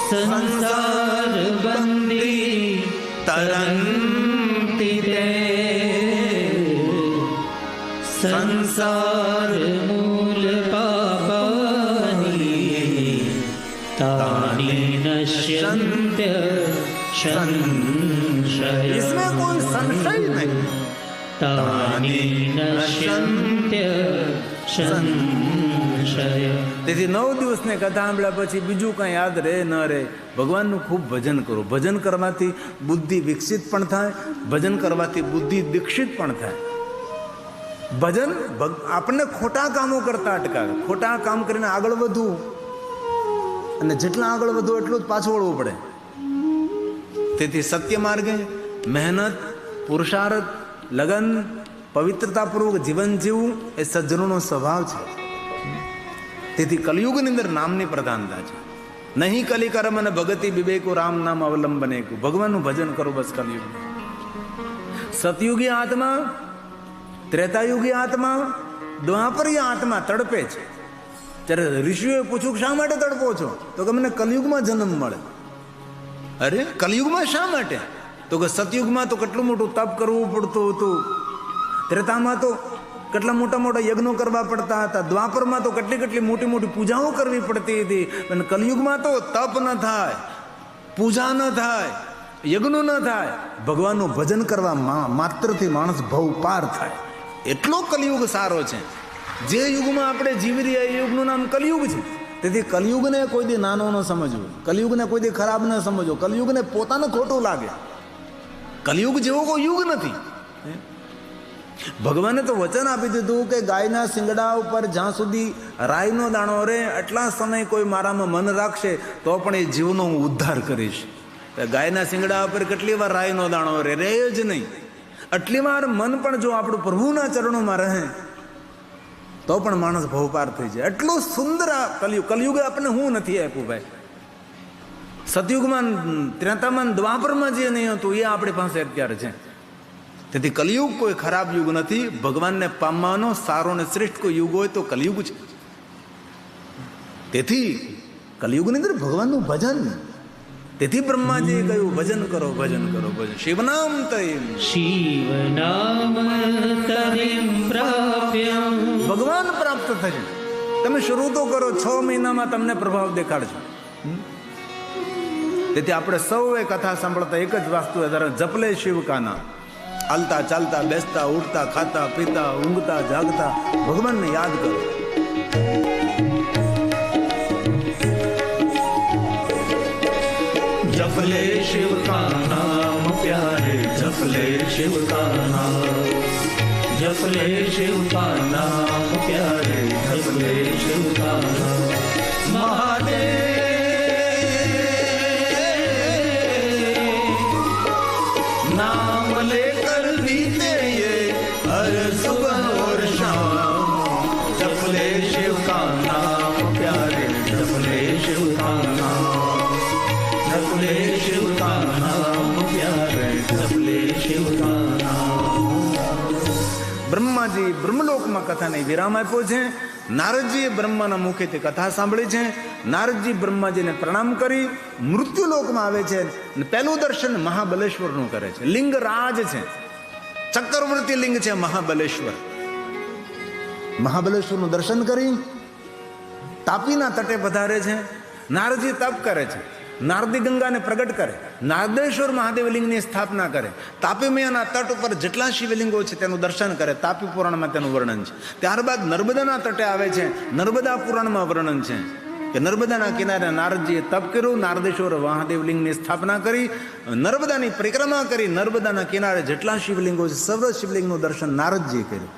સંસાર બંધી તરંતિ તે. સંસાર મૂલ પાપાની તાની નશ્યંત્ય સંશય. इसमें कोई संशय नहीं. તાની નશ્યંત્ય સંશય. તેથી 9 દિવસની કથા સાંભળ્યા પછી બીજું કાંઈ યાદ રહે ન રહે, ભગવાનનું ખૂબ ભજન કરો. ભજન કરવાથી બુદ્ધિ વિકસિત પણ થાય, ભજન કરવાથી બુદ્ધિ દીક્ષિત પણ થાય. ભજન આપણને ખોટા કામો કરતા અટકાવે. ખોટા કામ કરીને આગળ વધવું, અને જેટલા આગળ વધવું એટલું જ પાછું વળવું પડે. તેથી સત્ય માર્ગે મહેનત, પુરુષાર્થ, લગન, પવિત્રતાપૂર્વક જીવન જીવવું એ સજ્જનોનો સ્વભાવ છે. તેથી કલિયુગની અંદર નામની પ્રધાનતા છે. નહીં કલી કર્મ અને ભગતિ વિવેકો રામ નામ અવલંબને. ભગવાનનું ભજન કરો બસ. કલિયુગ, સતયુગી આત્મા, ત્રેતાયુગી આત્મા, દ્વાપરીય આત્મા તડપે છે. ત્યારે ઋષિઓએ પૂછ્યું, શા માટે તડપો છો? તો કે મને કલિયુગમાં જન્મ મળે. અરે કલિયુગમાં શા માટે? તો કે સતયુગમાં તો કેટલું મોટું તપ કરવું પડતું હતું, ત્રેતામાં તો કેટલા મોટા મોટા યજ્ઞો કરવા પડતા હતા, દ્વાપરમાં તો કેટલી મોટી મોટી પૂજાઓ કરવી પડતી હતી. અને કલિયુગમાં તો તપ ન થાય, પૂજા ન થાય, યજ્ઞો ન થાય, ભગવાનનું ભજન કરવા માત્રથી માણસ ભવ પાર થાય. એટલો કલિયુગ સારો છે. જે યુગમાં આપણે જીવી રહ્યા એ યુગનું નામ કલિયુગ છે. તેથી કલિયુગને કોઈ દી નાનો ન સમજવો, કલિયુગને કોઈ દી ખરાબ ન સમજવો, કલિયુગને પોતાનું ખોટું લાગે. કલિયુગ જેવો કોઈ યુગ નથી. ભગવાને તો વચન આપી દીધું કે ગાયના શિંગડા ઉપર જ્યાં સુધી રાઈનો દાણો રહે એટલા સમય કોઈ મારામાં મન રાખશે તો પણ એ જીવનો હું ઉદ્ધાર કરીશ. ગાયના શિંગડા ઉપર કેટલી વાર રાઈનો દાણો રહે જ નહીં. આટલી વાર મન પણ જો આપણું પ્રભુના ચરણોમાં રહે તો પણ માણસ ભવપાર થઈ જાય. એટલું સુંદર આ કલિયુગે આપણને હું નથી આપ્યું ભાઈ. સતયુગમાં, ત્રેતામાં, દ્વાપરમાં જે નહીં હતું એ આપણી પાસે અત્યારે છે. તેથી કલિયુગ કોઈ ખરાબ યુગ નથી. ભગવાનને પામવાનો સારો અને શ્રેષ્ઠ કોઈ યુગ હોય તો કલિયુગ છે. તેથી કલિયુગની અંદર ભગવાનનું ભજન. તેથી બ્રહ્માજીએ કહ્યું ભજન કરો, ભજન કરો, ભજન. શિવનામ તરીમ, શિવનામ તરીમ પ્રાપ્યમ. ભગવાન પ્રાપ્ત થશે. તમે શરૂ તો કરો, 6 મહિનામાં તમને પ્રભાવ દેખાડશે. તેથી આપણે સૌએ કથા સાંભળતા એક જ વાસ્તુ જપલે શિવ કા નામ. હાલતા ચાલતા, બેસતા ઉઠતા, ખાતા પીતા, ઊંઘતા જાગતા ભગવાનને યાદ કરો. जपले शिव का नाम प्यारे, जपले शिव का नाम, जपले शिव का नाम प्यारे, जपले शिव का नाम. महादेव नाम लेकर बीते ये हर सुबह और शाम. जपले शिव का नाम प्यारे, जपले शिव का नाम, जपले शिव का नाम प्यारे, जपले शिव का नाम. બ્રહ્માજી બ્રહ્મલોકમાં કથાને વિરામ આપ્યો છે. નારદજીએ બ્રહ્માના મુખેથી કથા સાંભળી છે. નારદજી બ્રહ્માજીને પ્રણામ કરી મૃત્યુલોકમાં આવે છે. પહેલું દર્શન મહાબલેશ્વરનું કરે છે. લિંગરાજ છે, ચક્રવર્તી લિંગ છે મહાબલેશ્વર. મહાબલેશ્વરનું દર્શન કરી તાપીના તટે પધારે છે. નારદજી તપ કરે છે. નારદી ગંગાને પ્રગટ કરે. નારદેશ્વર મહાદેવ લિંગની સ્થાપના કરે. તાપી મૈયાના તટ ઉપર જેટલા શિવલિંગો છે તેનું દર્શન કરે. તાપી પુરાણમાં તેનું વર્ણન છે. ત્યારબાદ નર્મદાના તટે આવે છે. નર્મદા પુરાણમાં વર્ણન છે કે નર્મદાના કિનારે નારદજીએ તપ કર્યું. નારદેશ્વર મહાદેવ લિંગની સ્થાપના કરી, નર્મદાની પરિક્રમા કરી. નર્મદાના કિનારે જેટલા શિવલિંગો છે સર્વ શિવલિંગનું દર્શન નારદજીએ કર્યું.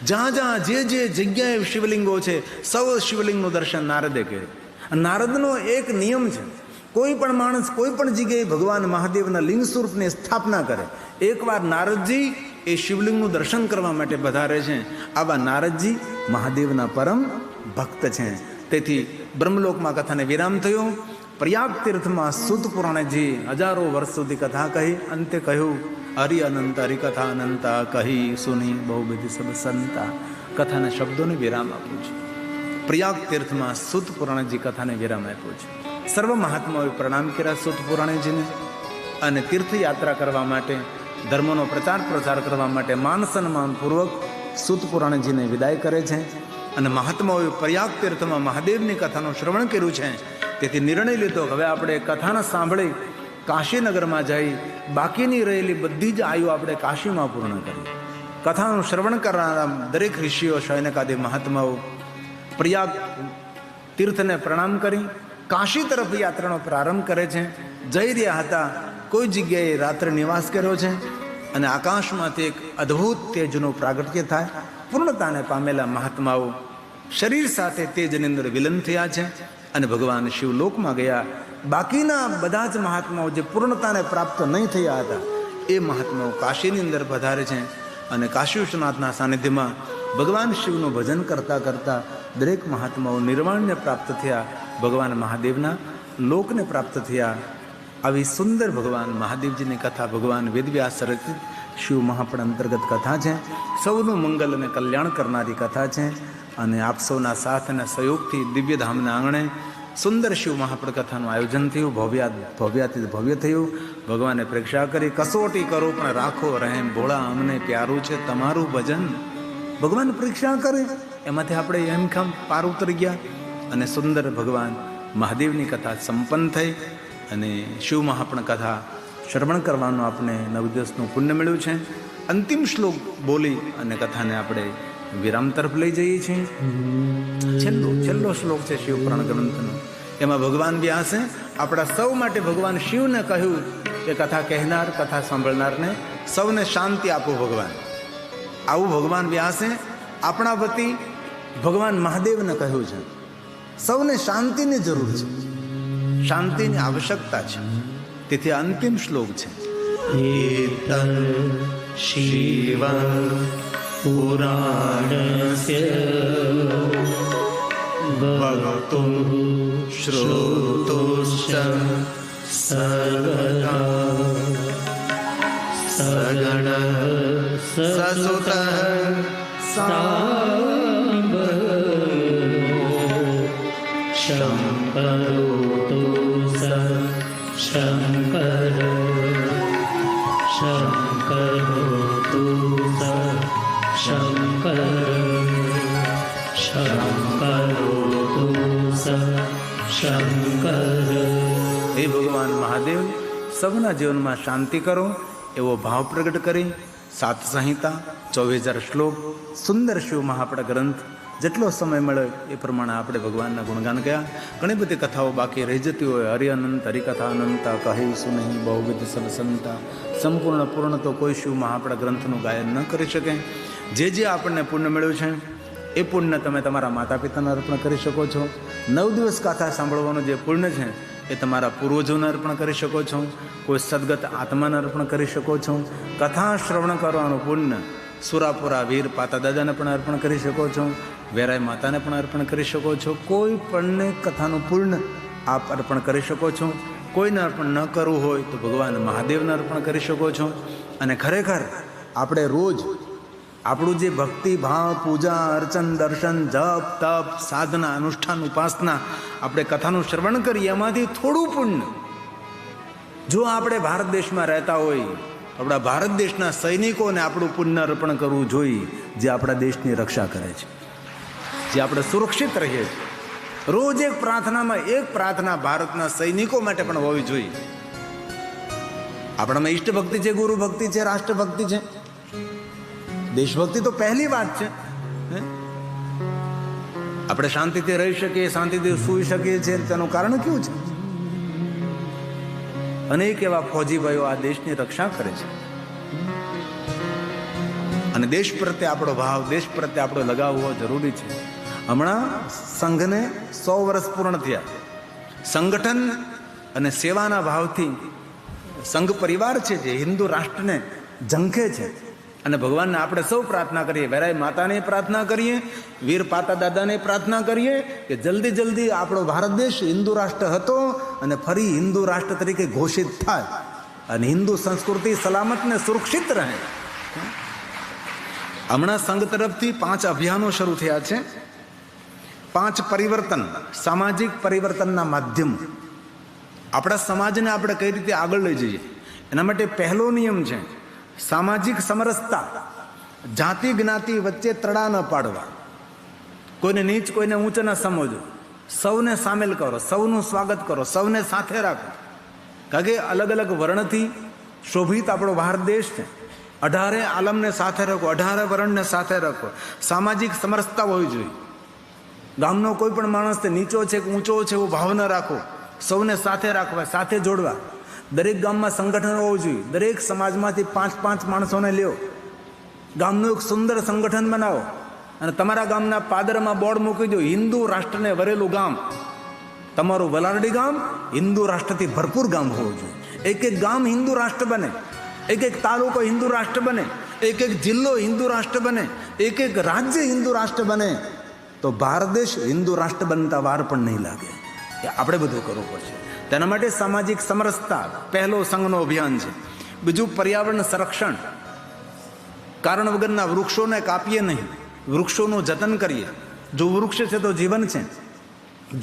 જ્યાં જ્યાં જે જગ્યાએ શિવલિંગો છે સૌ શિવલિંગનું દર્શન નારદે કર્યું. નારદનો એક નિયમ છે, કોઈ પણ માણસ કોઈ પણ જગ્યાએ ભગવાન મહાદેવના લિંગ સ્વરૂપની સ્થાપના કરે. એકવાર નારદજી એ શિવલિંગનું દર્શન કરવા માટે પધારે છે. આવા નારદજી મહાદેવના પરમ ભક્ત છે. તેથી બ્રહ્મલોકમાં કથાને વિરામ થયો. પ્રયાગ તીર્થમાં સૂત પુરાણજી હજારો વર્ષ સુધી કથા કહી. અંતે કહ્યું હરિ અનંત હરિકથા અનંતા કહી સુની બહુવિધ સબ સંતા. કથાના શબ્દોને વિરામ આપ્યું છે. પ્રયાગ તીર્થમાં સૂત પુરાણજી કથાને વિરામ આપ્યો છે. સર્વ મહાત્માઓએ પ્રણામ કર્યા સૂત પુરાણીજીને અને તીર્થયાત્રા કરવા માટે, ધર્મનો પ્રચાર પ્રસાર કરવા માટે માન સન્માનપૂર્વક સૂત પુરાણીજીને વિદાય કરે છે. અને મહાત્માઓએ પ્રયાગ તીર્થમાં મહાદેવની કથાનું શ્રવણ કર્યું છે. તેથી નિર્ણય લીધો હવે આપણે કથાને સાંભળી કાશીનગરમાં જઈ બાકીની રહેલી બધી જ આયુ આપણે કાશીમાં પૂર્ણ કરીએ. કથાનું શ્રવણ કરનારા દરેક ઋષિઓ, શયનકાદી મહાત્માઓ પ્રયાગ તીર્થને પ્રણામ કરી કાશી તરફ યાત્રાનો પ્રારંભ કરે છે. જઈ રહ્યા હતા, કોઈ જગ્યાએ રાત્રે નિવાસ કર્યો છે અને આકાશમાંથી એક અદ્ભુત તેજનું પ્રાગટ્ય થાય. પૂર્ણતાને પામેલા મહાત્માઓ શરીર સાથે તેજની અંદર વિલીન થયા છે અને ભગવાન શિવલોકમાં ગયા. બાકીના બધા જ મહાત્માઓ જે પૂર્ણતાને પ્રાપ્ત નહીં થયા હતા એ મહાત્માઓ કાશીની અંદર પધારે છે અને કાશી વિશ્વનાથના સાનિધ્યમાં ભગવાન શિવનું ભજન કરતા કરતા દરેક મહાત્માઓ નિર્વાણને પ્રાપ્ત થયા, ભગવાન મહાદેવના લોકને પ્રાપ્ત થયા. આવી સુંદર ભગવાન મહાદેવજીની કથા ભગવાન વેદવ્યાસ રચિત શિવ મહાપણ અંતર્ગત કથા છે. સૌનું મંગલ અને કલ્યાણ કરનારી કથા છે. અને આપ સૌના સાથ અને સહયોગથી દિવ્યધામના આંગણે સુંદર શિવ મહાપણ કથાનું આયોજન થયું. ભવ્યાથી ભવ્ય થયું. ભગવાને પરીક્ષા કરી, કસોટી કરો પણ રાખો રહેમ ભોળા, અમને પ્યારું છે તમારું ભજન. ભગવાન પરીક્ષા કરે, એમાંથી આપણે એમખમ પાર ઉતરી ગયા અને સુંદર ભગવાન મહાદેવની કથા સંપન્ન થઈ. અને શિવ મહાપણ કથા શ્રવણ કરવાનું આપણે 9 દિવસનું પુણ્ય મળ્યું છે. અંતિમ શ્લોક બોલી અને કથાને આપણે વિરામ તરફ લઈ જઈએ છીએ. છેલ્લો શ્લોક છે શિવપુરાણ ગ્રંથનો. એમાં ભગવાન વ્યાસે આપણા સૌ માટે ભગવાન શિવને કહ્યું કે કથા કહેનાર, કથા સાંભળનારને સૌને શાંતિ આપો ભગવાન. આવું ભગવાન વ્યાસે આપણા વતી ભગવાન મહાદેવને કહ્યું છે. સૌને શાંતિની જરૂર છે, શાંતિની આવશ્યકતા છે. તેથી અંતિમ શ્લોક છે. एतं शिव पुराणस्य वक्तुं श्रोतुश्च सर्वदा सगणः ससुतः शङ्करोतु स शङ्कर शङ्करोतु स शङ्कर शङ्करोतु स शङ्कर. હે ભગવાન મહાદેવ, સૌના જીવનમાં શાંતિ કરો એવો ભાવ પ્રગટ કરી 7 સંહિતા, 24,000 શ્લોક, સુંદર શિવ મહાપડા ગ્રંથ, જેટલો સમય મળે એ પ્રમાણે આપણે ભગવાનના ગુણગાન ગયા. ઘણી બધી કથાઓ બાકી રહી જતી હોય. હરિ અનંત, હરિકથા અનંતા, કહીશું નહીં બહુવિધ સલસંતા. સંપૂર્ણ પૂર્ણ તો કોઈ શિવ મહાપડા ગ્રંથનું ગાયન ન કરી શકે. જે આપણને પુણ્ય મળ્યું છે એ પુણ્ય તમે તમારા માતા પિતાને અર્પણ કરી શકો છો. 9 દિવસ કથા સાંભળવાનું જે પુણ્ય છે એ તમારા પૂર્વજોને અર્પણ કરી શકો છો. કોઈ સદગત આત્માને અર્પણ કરી શકો છો. કથા શ્રવણ કરવાનું પુણ્ય સુરાપુરા વીર પાતા દાદાને પણ અર્પણ કરી શકો છો. વેરાય માતાને પણ અર્પણ કરી શકો છો. કોઈ પણને કથાનું પુણ્ય આપ અર્પણ કરી શકો છો. કોઈને અર્પણ ન કરવું હોય તો ભગવાન મહાદેવને અર્પણ કરી શકો છો. અને ખરેખર આપણે રોજ આપણું જે ભક્તિ ભાવ, પૂજા અર્ચન, દર્શન, જપ તપ, સાધના, અનુષ્ઠાન, ઉપાસના, આપણે કથાનું શ્રવણ કરીએ એમાંથી થોડું પુણ્ય જો આપણે ભારત દેશમાં રહેતા હોય, આપણા ભારત દેશના સૈનિકોને આપણું પુણ્ય અર્પણ કરવું જોઈએ, જે આપણા દેશની રક્ષા કરે છે, જે આપણે સુરક્ષિત રહીએ છીએ. રોજ એક પ્રાર્થના ભારતના સૈનિકો માટે પણ હોવી જોઈએ. આપણામાં ઈષ્ટ ભક્તિ છે, ગુરુ ભક્તિ છે, રાષ્ટ્રભક્તિ છે, દેશભક્તિ તો પહેલી વાત છે. આપણે શાંતિથી રહી શકીએ, શાંતિથી સૂઈ શકીએ છીએ, તેનું કારણ કેવું છે? અનેક એવા ફૌજી ભાઈઓ આ દેશની રક્ષા કરે છે. અને દેશ પ્રત્યે આપણો ભાવ, દેશ પ્રત્યે આપણો લગાવ હોવો જરૂરી છે. હમણાં સંઘને 100 વર્ષ પૂર્ણ થયા. સંગઠન અને સેવાના ભાવથી સંઘ પરિવાર છે જે હિન્દુ રાષ્ટ્રને ઝંખે છે. અને ભગવાનને આપણે સૌ પ્રાર્થના કરીએ, વેરાય માતાને પ્રાર્થના કરીએ, વીર પાતા દાદાને પ્રાર્થના કરીએ કે જલ્દી આપણો ભારત દેશ હિન્દુ રાષ્ટ્ર હતો અને ફરી હિન્દુ રાષ્ટ્ર તરીકે ઘોષિત થાય અને હિન્દુ સંસ્કૃતિ સલામત ને સુરક્ષિત રહે. હમણાં સંઘ તરફથી 5 અભિયાનો શરૂ થયા છે. 5 પરિવર્તન, સામાજિક પરિવર્તનના માધ્યમ. આપણા સમાજને આપણે કઈ રીતે આગળ લઈ જઈએ એના માટે પહેલો નિયમ છે સામાજિક સમરસતા. જાતિ જ્ઞાતિ વચ્ચે તડા ન પાડવા, કોઈને નીચ કોઈને ઊંચ ન સમજો, સૌને સામેલ કરો, સૌનું સ્વાગત કરો, સૌને સાથે રાખો. કારણ કે અલગ અલગ વર્ણથી શોભિત આપણો ભારત દેશ છે. 18 આલમને સાથે રાખો, 18 વર્ણને સાથે રાખો. સામાજિક સમરસતા હોવી જોઈએ. ગામનો કોઈ પણ માણસ નીચો છે કે ઊંચો છે એવો ભાવ ન રાખો, સૌને સાથે રાખવા, સાથે જોડવા. દરેક ગામમાં સંગઠન હોવું જોઈએ. દરેક સમાજમાંથી 5-5 માણસોને લ્યો, ગામનું એક સુંદર સંગઠન બનાવો અને તમારા ગામના પાદરમાં બોર્ડ મૂકી દો, હિન્દુ રાષ્ટ્રને વરેલું ગામ. તમારું વલારડી ગામ હિન્દુ રાષ્ટ્રથી ભરપૂર ગામ હોવું જોઈએ. એક ગામ હિન્દુ રાષ્ટ્ર બને, એક તાલુકો હિન્દુ રાષ્ટ્ર બને, એક જિલ્લો હિન્દુ રાષ્ટ્ર બને, એક રાજ્ય હિન્દુ રાષ્ટ્ર બને, તો ભારત દેશ હિન્દુ રાષ્ટ્ર બનતા વાર પણ નહીં લાગે. એ આપણે બધું કરવું પડશે. તેના માટે સામાજિક સમરસતા પહેલો સંઘનો અભિયાન છે. બીજું પર્યાવરણ સંરક્ષણ. કારણ વગરના વૃક્ષોને કાપીએ નહીં, વૃક્ષોનું જતન કરીએ. જો વૃક્ષ છે તો જીવન છે.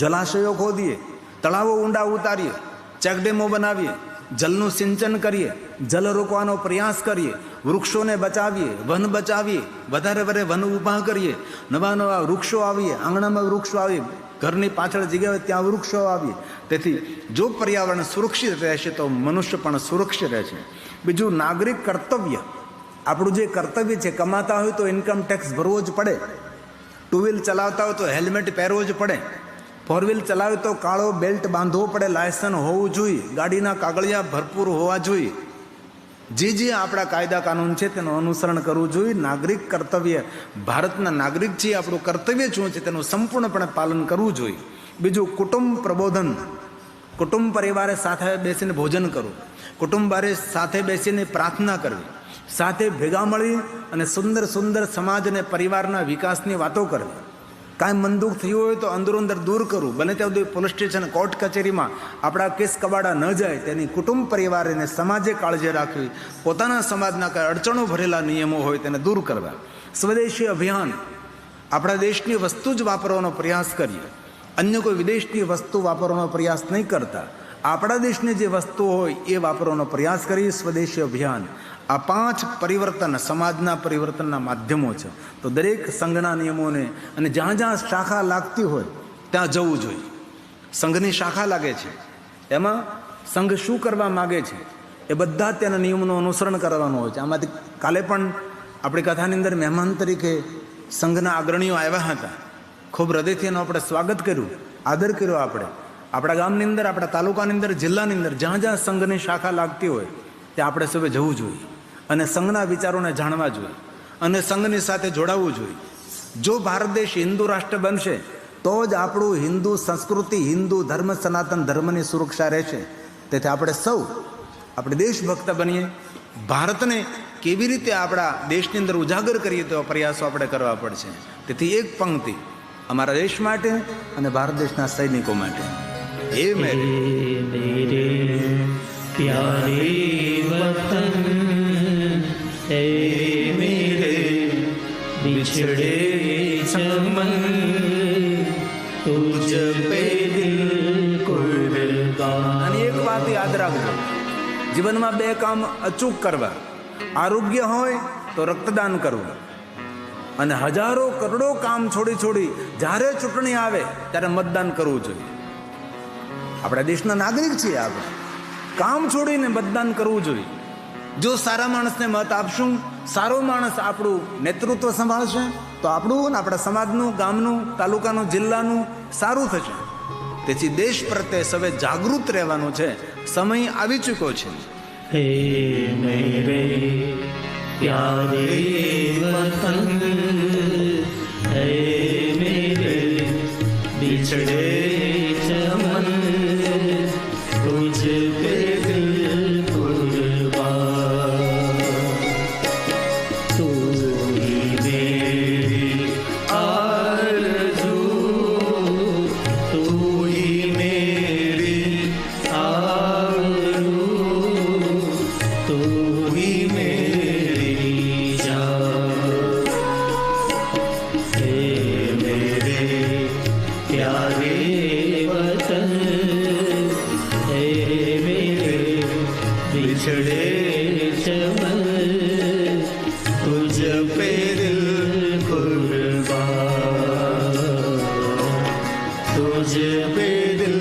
જલાશયો ખોદીએ, તળાવો ઊંડા ઉતારીએ, ચેકડેમો બનાવીએ, જલનું સિંચન કરીએ, જલ રોકવાનો પ્રયાસ કરીએ, વૃક્ષોને બચાવીએ, વન બચાવીએ, વધારે વન ઊભા કરીએ, નવા વૃક્ષો આવીએ, આંગણામાં વૃક્ષો આવીએ. ઘરની પાછળ જગ્યા હોય ત્યાં વૃક્ષો આવીએ. તેથી જો પર્યાવરણ સુરક્ષિત રહેશે તો મનુષ્ય પણ સુરક્ષિત રહેશે. બીજું નાગરિક કર્તવ્ય, આપણું જે કર્તવ્ય છે, કમાતા હોય તો ઇન્કમ ટેક્સ ભરવો જ પડે, ટુ વ્હીલ ચલાવતા હોય તો હેલ્મેટ પહેરવો જ પડે, ફોર વ્હીલ ચલાવે તો કાળો બેલ્ટ બાંધવો પડે, લાયસન્સ હોવું જોઈએ, ગાડીના કાગળિયા ભરપૂર હોવા જોઈએ. જે આપણા કાયદા કાનૂન છે તેનું અનુસરણ કરવું જોઈએ. નાગરિક કર્તવ્ય, ભારતના નાગરિક છે, આપણું કર્તવ્ય શું છે તેનું સંપૂર્ણપણે પાલન કરવું જોઈએ. બીજું કુટુંબ પ્રબોધન, કુટુંબ પરિવારે સાથે બેસીને ભોજન કરવું, કુટુંબારે સાથે બેસીને પ્રાર્થના કરવી, સાથે ભેગા મળી અને સુંદર સુંદર સમાજ અને પરિવારના વિકાસની વાતો કરવી. કાંઈ મન દુઃખ થયું હોય તો અંદરો-અંદર દૂર કરવું. બને ત્યાં સુધી પોલીસ સ્ટેશન, કોર્ટ કચેરીમાં આપણા કેસ કબાડા ન જાય તેની કુટુંબ પરિવાર અને સમાજે કાળજી રાખવી. પોતાના સમાજના કાંઈ અડચણો ભરેલા નિયમો હોય તેને દૂર કરવા. સ્વદેશી અભિયાન, આપણા દેશની વસ્તુ જ વાપરવાનો પ્રયાસ કરીએ, અન્ય કોઈ વિદેશની વસ્તુ વાપરવાનો પ્રયાસ નહીં કરતા. આપણા દેશની જે વસ્તુ હોય એ વાપરવાનો પ્રયાસ કરીએ. સ્વદેશી અભિયાન, આ 5 પરિવર્તન સમાજના પરિવર્તનના માધ્યમો છે. તો દરેક સંઘના નિયમોને અને જ્યાં જ્યાં શાખા લાગતી હોય ત્યાં જવું જોઈએ. સંઘની શાખા લાગે છે, એમાં સંઘ શું કરવા માગે છે એ બધા ત્યાંના નિયમોનું અનુસરણ કરવાનું હોય છે. આમાંથી કાલે પણ આપણી કથાની અંદર મહેમાન તરીકે સંઘના અગ્રણીઓ આવ્યા હતા. ખૂબ હૃદયથી એનું આપણે સ્વાગત કર્યું, આદર કર્યો. આપણે આપણા ગામની અંદર, આપણા તાલુકાની અંદર, જિલ્લાની અંદર જ્યાં જ્યાં સંઘની શાખા લાગતી હોય ત્યાં આપણે સૌએ જવું જોઈએ અને સંઘના વિચારોને જાણવા જોઈએ અને સંઘની સાથે જોડાવવું જોઈએ. જો ભારત દેશ હિન્દુ રાષ્ટ્ર બનશે તો જ આપણું હિન્દુ સંસ્કૃતિ, હિન્દુ ધર્મ, સનાતન ધર્મની સુરક્ષા રહેશે. તેથી આપણે સૌ આપણે દેશભક્ત બનીએ. ભારતને કેવી રીતે આપણા દેશની અંદર ઉજાગર કરીએ તેવા પ્રયાસો આપણે કરવા પડશે. તેથી એક પંક્તિ અમારા દેશ માટે અને ભારત દેશના સૈનિકો માટે. હે मेरे प्यारे वतन, हे मेरे बिछड़े चमन, तुझ पे दिल कुर्बान. અને એક વાત યાદ રાખજો, જીવનમાં 2 કામ અચૂક કરવા. આરોગ્ય હોય તો રક્તદાન કરવું, અને હજારો કરોડો કામ છોડી જ્યારે ચૂંટણી આવે ત્યારે મતદાન કરવું જોઈએ. આપણા દેશના નાગરિક છીએ, આપણે કામ છોડીને મતદાન કરવું જોઈએ. જો સારા માણસને મત આપશું, સારો માણસ આપણું નેતૃત્વ સંભાળશે તો આપણું, આપણા સમાજનું, ગામનું, તાલુકાનું, જિલ્લાનું સારું થશે. તેથી દેશ પ્રત્યે સૌએ જાગૃત રહેવાનું છે. સમય આવી ચૂક્યો છે. हे मेरे प्यारे वतन, हे मेरे बिछड़े चमन, तुझ पे दिल कुर्बान. तू ही मेरी आरज़ू, तू ही मेरी आरज़ू, तू ही मेरी जान. हे मेरे प्यारे वतन, हे मेरे बिछड़े चमन, तुझ पे दिल कुर्बान, तुझ पे दिल